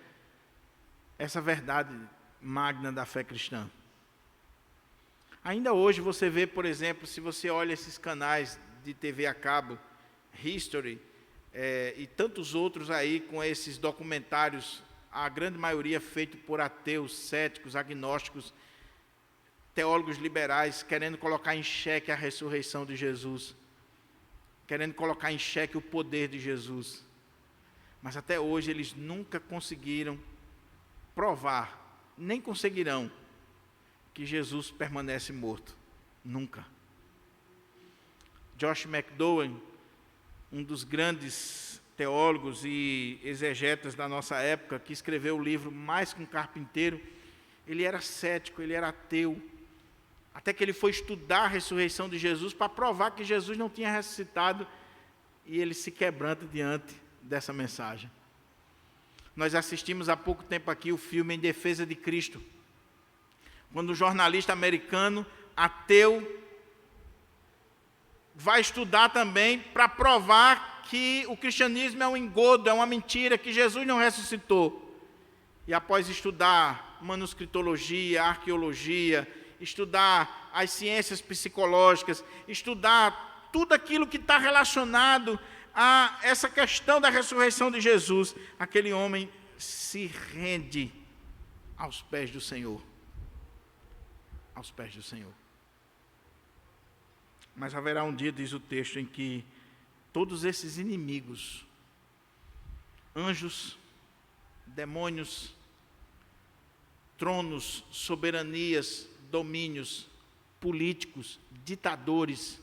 essa verdade magna da fé cristã. Ainda hoje você vê, por exemplo, se você olha esses canais de TV a cabo, History, e tantos outros aí com esses documentários, a grande maioria feito por ateus, céticos, agnósticos, teólogos liberais, querendo colocar em xeque a ressurreição de Jesus, querendo colocar em xeque o poder de Jesus. Mas até hoje eles nunca conseguiram provar, nem conseguirão, que Jesus permanece morto. Nunca. Josh McDowell, um dos grandes teólogos e exegetas da nossa época, que escreveu o livro Mais que um Carpinteiro, ele era cético, ele era ateu, até que ele foi estudar a ressurreição de Jesus para provar que Jesus não tinha ressuscitado, e ele se quebranta diante dessa mensagem. Nós assistimos há pouco tempo aqui o filme Em Defesa de Cristo, quando um jornalista americano, ateu, vai estudar também para provar que o cristianismo é um engodo, é uma mentira, que Jesus não ressuscitou. E após estudar manuscritologia, arqueologia, estudar as ciências psicológicas, estudar tudo aquilo que está relacionado a essa questão da ressurreição de Jesus, aquele homem se rende aos pés do Senhor. Aos pés do Senhor. Mas haverá um dia, diz o texto, em que todos esses inimigos, anjos, demônios, tronos, soberanias, domínios, políticos, ditadores,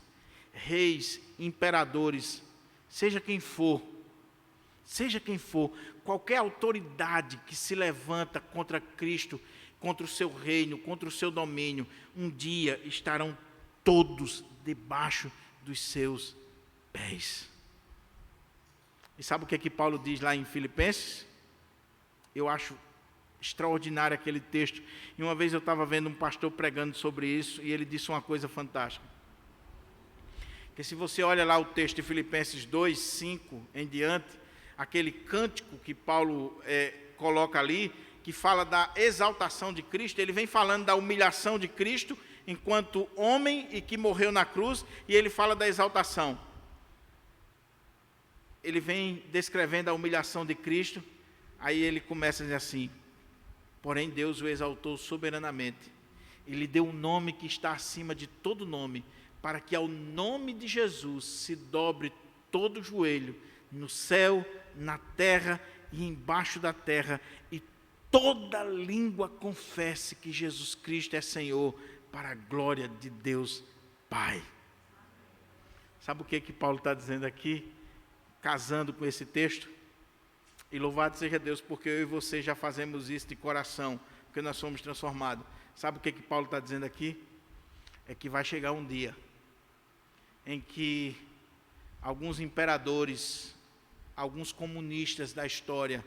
reis, imperadores, seja quem for, qualquer autoridade que se levanta contra Cristo, contra o seu reino, contra o seu domínio, um dia estarão todos debaixo dos seus pés. E sabe o que Paulo diz lá em Filipenses? Eu acho extraordinário aquele texto. E uma vez eu estava vendo um pastor pregando sobre isso, e ele disse uma coisa fantástica. Que se você olha lá o texto de Filipenses 2, 5 em diante, aquele cântico que Paulo coloca ali, que fala da exaltação de Cristo, ele vem falando da humilhação de Cristo enquanto homem e que morreu na cruz, e ele fala da exaltação. Ele vem descrevendo a humilhação de Cristo, aí ele começa a dizer assim: porém Deus o exaltou soberanamente, e lhe deu um nome que está acima de todo nome, para que ao nome de Jesus se dobre todo o joelho, no céu, na terra e embaixo da terra, e toda língua confesse que Jesus Cristo é Senhor, para a glória de Deus Pai. Sabe o que Paulo está dizendo aqui, casando com esse texto? E louvado seja Deus, porque eu e você já fazemos isso de coração, porque nós somos transformados. Sabe o que Paulo está dizendo aqui? É que vai chegar um dia em que alguns imperadores, alguns comunistas da história,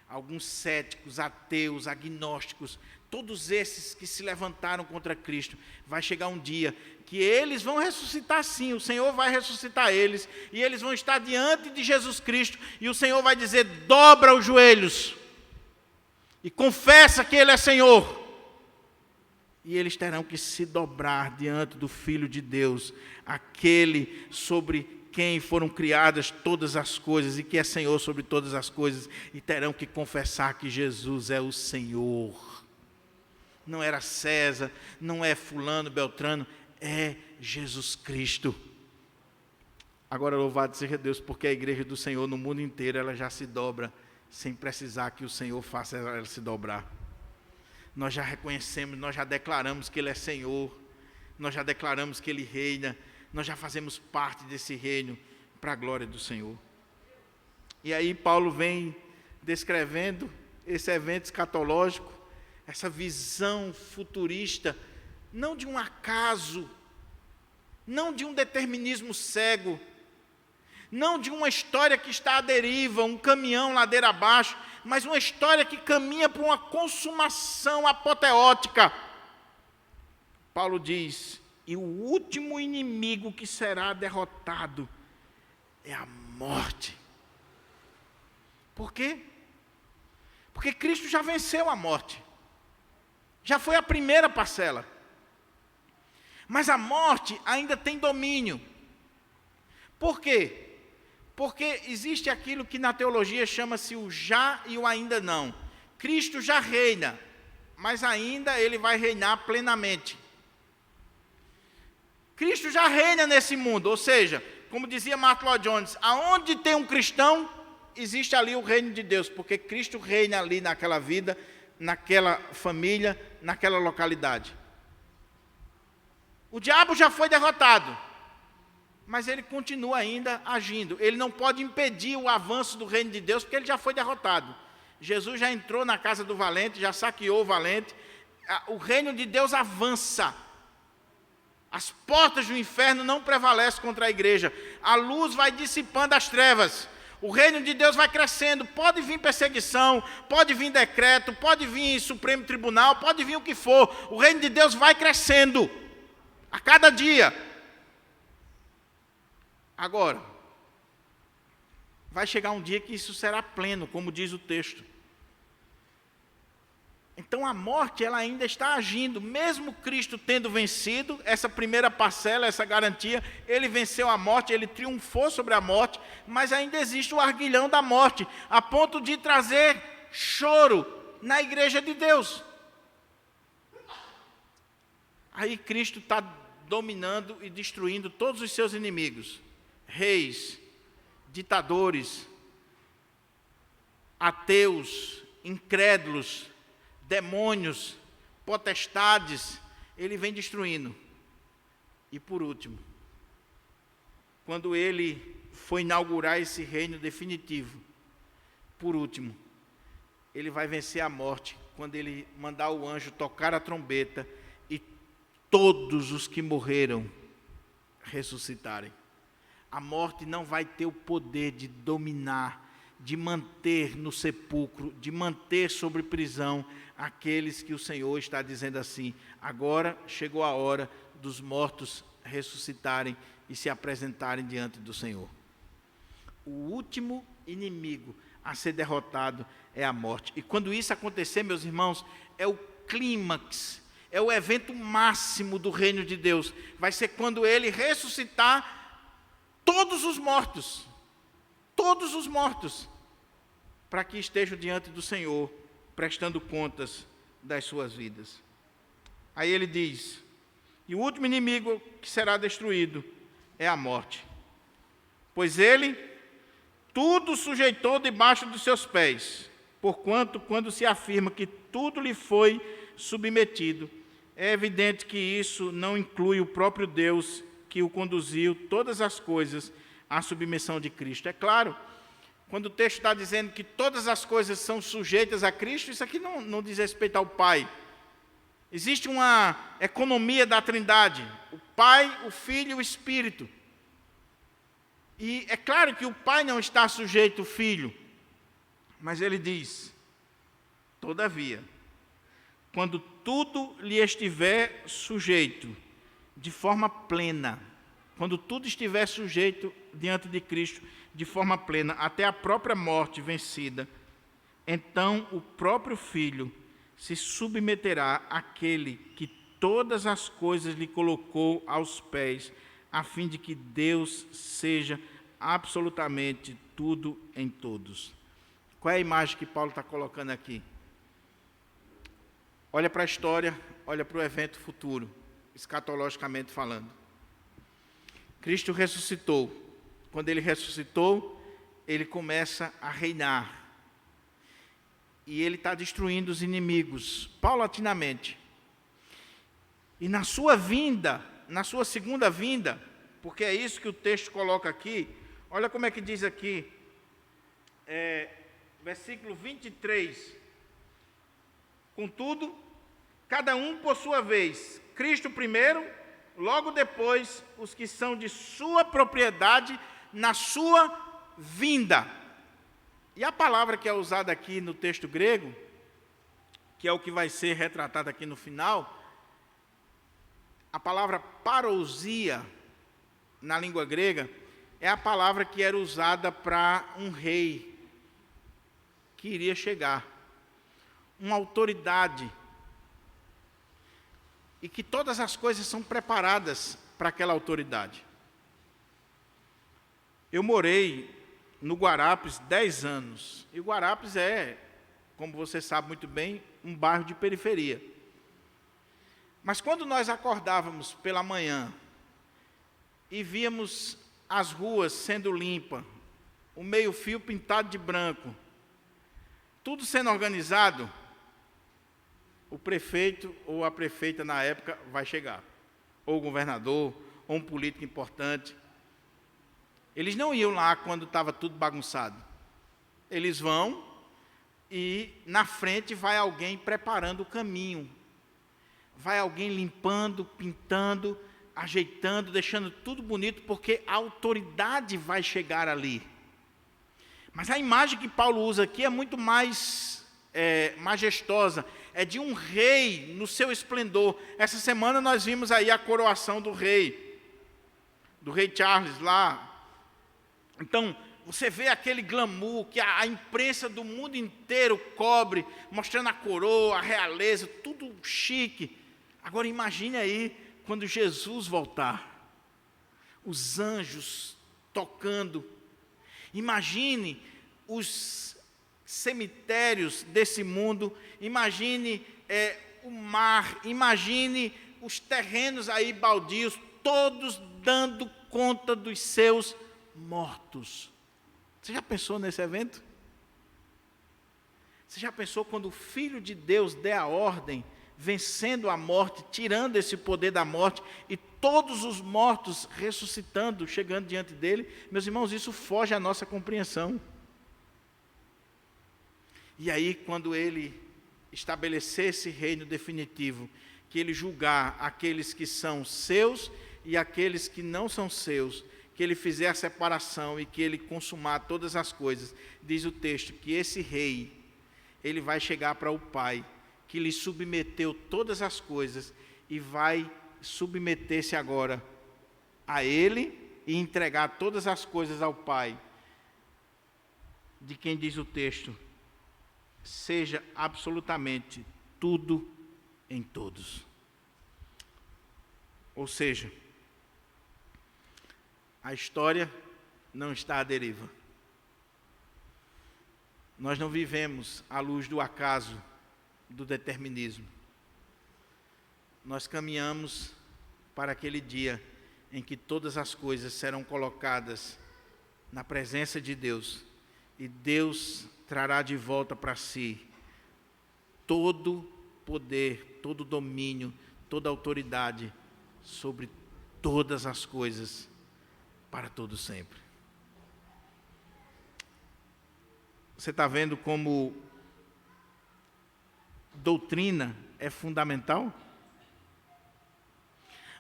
alguns céticos, ateus, agnósticos, todos esses que se levantaram contra Cristo, vai chegar um dia que eles vão ressuscitar sim, o Senhor vai ressuscitar eles, e eles vão estar diante de Jesus Cristo, e o Senhor vai dizer: dobra os joelhos, e confessa que Ele é Senhor, e eles terão que se dobrar diante do Filho de Deus, aquele sobre quem foram criadas todas as coisas, e que é Senhor sobre todas as coisas, e terão que confessar que Jesus é o Senhor. Não era César, não é fulano, beltrano, é Jesus Cristo. Agora louvado seja Deus, porque a igreja do Senhor no mundo inteiro, ela já se dobra, sem precisar que o Senhor faça ela se dobrar. Nós já reconhecemos, nós já declaramos que Ele é Senhor, nós já declaramos que Ele reina, nós já fazemos parte desse reino, para a glória do Senhor. E aí Paulo vem descrevendo esse evento escatológico, essa visão futurista, não de um acaso, não de um determinismo cego, não de uma história que está à deriva, um caminhão ladeira abaixo, mas uma história que caminha para uma consumação apoteótica. Paulo diz: e o último inimigo que será derrotado é a morte. Por quê? Porque Cristo já venceu a morte. Já foi a primeira parcela. Mas a morte ainda tem domínio. Por quê? Porque existe aquilo que na teologia chama-se o já e o ainda não. Cristo já reina, mas ainda Ele vai reinar plenamente. Cristo já reina nesse mundo, ou seja, como dizia Martyn Lloyd-Jones, aonde tem um cristão, existe ali o reino de Deus, porque Cristo reina ali naquela vida, naquela família, naquela localidade. O diabo já foi derrotado, mas ele continua ainda agindo. Ele não pode impedir o avanço do reino de Deus, porque ele já foi derrotado. Jesus já entrou na casa do valente, já saqueou o valente. O reino de Deus avança. As portas do inferno não prevalecem contra a igreja. A luz vai dissipando as trevas. O reino de Deus vai crescendo, pode vir perseguição, pode vir decreto, pode vir Supremo Tribunal, pode vir o que for. O reino de Deus vai crescendo a cada dia. Agora, vai chegar um dia que isso será pleno, como diz o texto. Então a morte, ela ainda está agindo, mesmo Cristo tendo vencido essa primeira parcela, essa garantia, ele venceu a morte, ele triunfou sobre a morte, mas ainda existe o arguilhão da morte, a ponto de trazer choro na igreja de Deus. Aí Cristo está dominando e destruindo todos os seus inimigos, reis, ditadores, ateus, incrédulos, demônios, potestades, ele vem destruindo. E por último, quando ele foi inaugurar esse reino definitivo, por último, ele vai vencer a morte, quando ele mandar o anjo tocar a trombeta e todos os que morreram ressuscitarem. A morte não vai ter o poder de dominar, de manter no sepulcro, de manter sobre prisão aqueles que o Senhor está dizendo assim: agora chegou a hora dos mortos ressuscitarem e se apresentarem diante do Senhor. O último inimigo a ser derrotado é a morte. E quando isso acontecer, meus irmãos, é o clímax, é o evento máximo do reino de Deus. Vai ser quando ele ressuscitar todos os mortos, para que estejam diante do Senhor, prestando contas das suas vidas. Aí ele diz: e o último inimigo que será destruído é a morte, pois ele tudo sujeitou debaixo dos seus pés, porquanto, quando se afirma que tudo lhe foi submetido, é evidente que isso não inclui o próprio Deus que o conduziu todas as coisas à submissão de Cristo. É claro, quando o texto está dizendo que todas as coisas são sujeitas a Cristo, isso aqui não diz respeito ao Pai. Existe uma economia da Trindade, o Pai, o Filho e o Espírito. E é claro que o Pai não está sujeito ao Filho, mas ele diz: todavia, quando tudo lhe estiver sujeito, de forma plena, quando tudo estiver sujeito diante de Cristo, de forma plena, até a própria morte vencida, então o próprio Filho se submeterá àquele que todas as coisas lhe colocou aos pés, a fim de que Deus seja absolutamente tudo em todos. Qual é a imagem que Paulo está colocando aqui? Olha para a história, olha para o evento futuro, escatologicamente falando. Cristo ressuscitou. Quando ele ressuscitou, ele começa a reinar. E ele está destruindo os inimigos, paulatinamente. E na sua vinda, na sua segunda vinda, porque é isso que o texto coloca aqui, olha como é que diz aqui, versículo 23. Contudo, cada um por sua vez, Cristo primeiro, logo depois os que são de sua propriedade na sua vinda. E a palavra que é usada aqui no texto grego, que é o que vai ser retratado aqui no final, a palavra parousia, na língua grega, é a palavra que era usada para um rei que iria chegar, uma autoridade, e que todas as coisas são preparadas para aquela autoridade. Eu morei no Guarapes 10 anos, e o Guarapes é, como você sabe muito bem, um bairro de periferia. Mas quando nós acordávamos pela manhã e víamos as ruas sendo limpas, o meio-fio pintado de branco, tudo sendo organizado, o prefeito ou a prefeita na época vai chegar, ou o governador, ou um político importante. Eles não iam lá quando estava tudo bagunçado. Eles vão e na frente vai alguém preparando o caminho. Vai alguém limpando, pintando, ajeitando, deixando tudo bonito, porque a autoridade vai chegar ali. Mas a imagem que Paulo usa aqui é muito mais majestosa, é de um rei no seu esplendor. Essa semana nós vimos aí a coroação do rei Charles lá. Então, você vê aquele glamour que a imprensa do mundo inteiro cobre, mostrando a coroa, a realeza, tudo chique. Agora imagine aí, quando Jesus voltar, os anjos tocando. Imagine os cemitérios desse mundo, imagine o mar, imagine os terrenos aí baldios, todos dando conta dos seus mortos. Você já pensou nesse evento? Você já pensou quando o Filho de Deus der a ordem, vencendo a morte, tirando esse poder da morte, e todos os mortos ressuscitando, chegando diante dele? Meus irmãos, isso foge à nossa compreensão. E aí, quando ele estabelecer esse reino definitivo, que ele julgar aqueles que são seus e aqueles que não são seus, que ele fizer a separação e que ele consumar todas as coisas, diz o texto que esse rei, ele vai chegar para o Pai, que lhe submeteu todas as coisas, e vai submeter-se agora a ele e entregar todas as coisas ao Pai, de quem diz o texto, seja absolutamente tudo em todos. Ou seja, a história não está à deriva. Nós não vivemos à luz do acaso, do determinismo. Nós caminhamos para aquele dia em que todas as coisas serão colocadas na presença de Deus, e Deus trará de volta para si todo poder, todo domínio, toda autoridade sobre todas as coisas, para todo sempre. Você está vendo como doutrina é fundamental?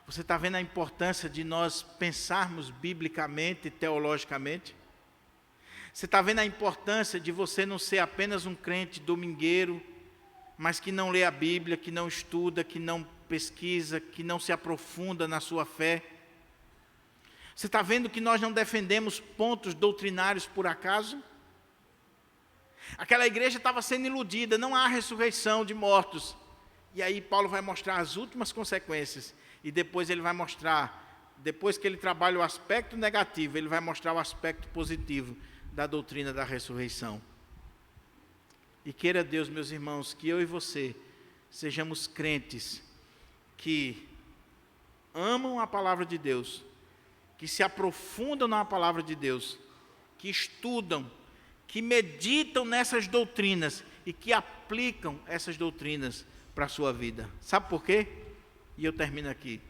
Você está vendo a importância de nós pensarmos biblicamente e teologicamente? Você está vendo a importância de você não ser apenas um crente domingueiro, mas que não lê a Bíblia, que não estuda, que não pesquisa, que não se aprofunda na sua fé? Você está vendo que nós não defendemos pontos doutrinários por acaso? Aquela igreja estava sendo iludida, não há ressurreição de mortos. E aí Paulo vai mostrar as últimas consequências. E depois ele vai mostrar, depois que ele trabalha o aspecto negativo, ele vai mostrar o aspecto positivo da doutrina da ressurreição. E queira Deus, meus irmãos, que eu e você sejamos crentes que amam a palavra de Deus, que se aprofundam na palavra de Deus, que estudam, que meditam nessas doutrinas e que aplicam essas doutrinas para a sua vida. Sabe por quê? E eu termino aqui.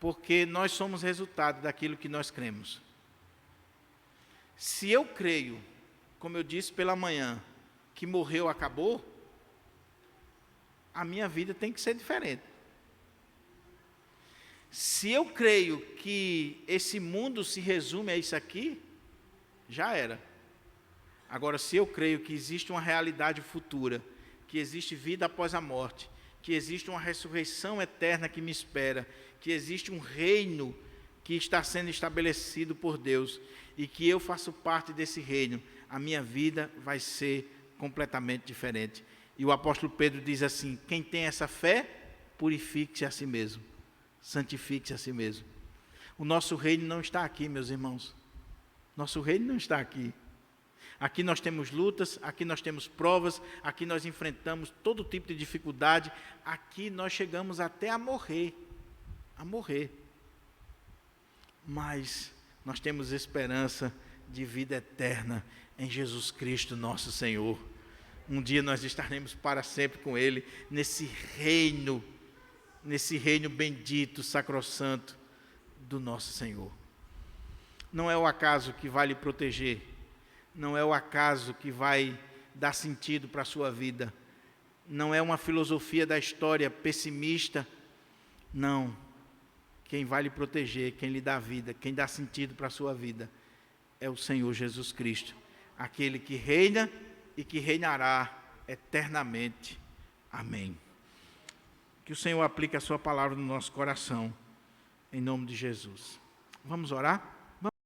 Porque nós somos resultado daquilo que nós cremos. Se eu creio, como eu disse pela manhã, que morreu, acabou, a minha vida tem que ser diferente. Se eu creio que esse mundo se resume a isso aqui, já era. Agora, se eu creio que existe uma realidade futura, que existe vida após a morte, que existe uma ressurreição eterna que me espera, que existe um reino que está sendo estabelecido por Deus, e que eu faço parte desse reino, a minha vida vai ser completamente diferente. E o apóstolo Pedro diz assim: quem tem essa fé, purifique-se a si mesmo, santifique-se a si mesmo. O nosso reino não está aqui, meus irmãos. Nosso reino não está aqui. Aqui nós temos lutas, aqui nós temos provas, aqui nós enfrentamos todo tipo de dificuldade, aqui nós chegamos até a morrer. Mas nós temos esperança de vida eterna em Jesus Cristo, nosso Senhor. Um dia nós estaremos para sempre com Ele, nesse reino bendito, sacrossanto do nosso Senhor. Não é o acaso que vai lhe proteger, não é o acaso que vai dar sentido para a sua vida, não é uma filosofia da história pessimista, não. Quem vai lhe proteger, quem lhe dá vida, quem dá sentido para a sua vida, é o Senhor Jesus Cristo, aquele que reina e que reinará eternamente. Amém. Que o Senhor aplique a sua palavra no nosso coração, em nome de Jesus. Vamos orar?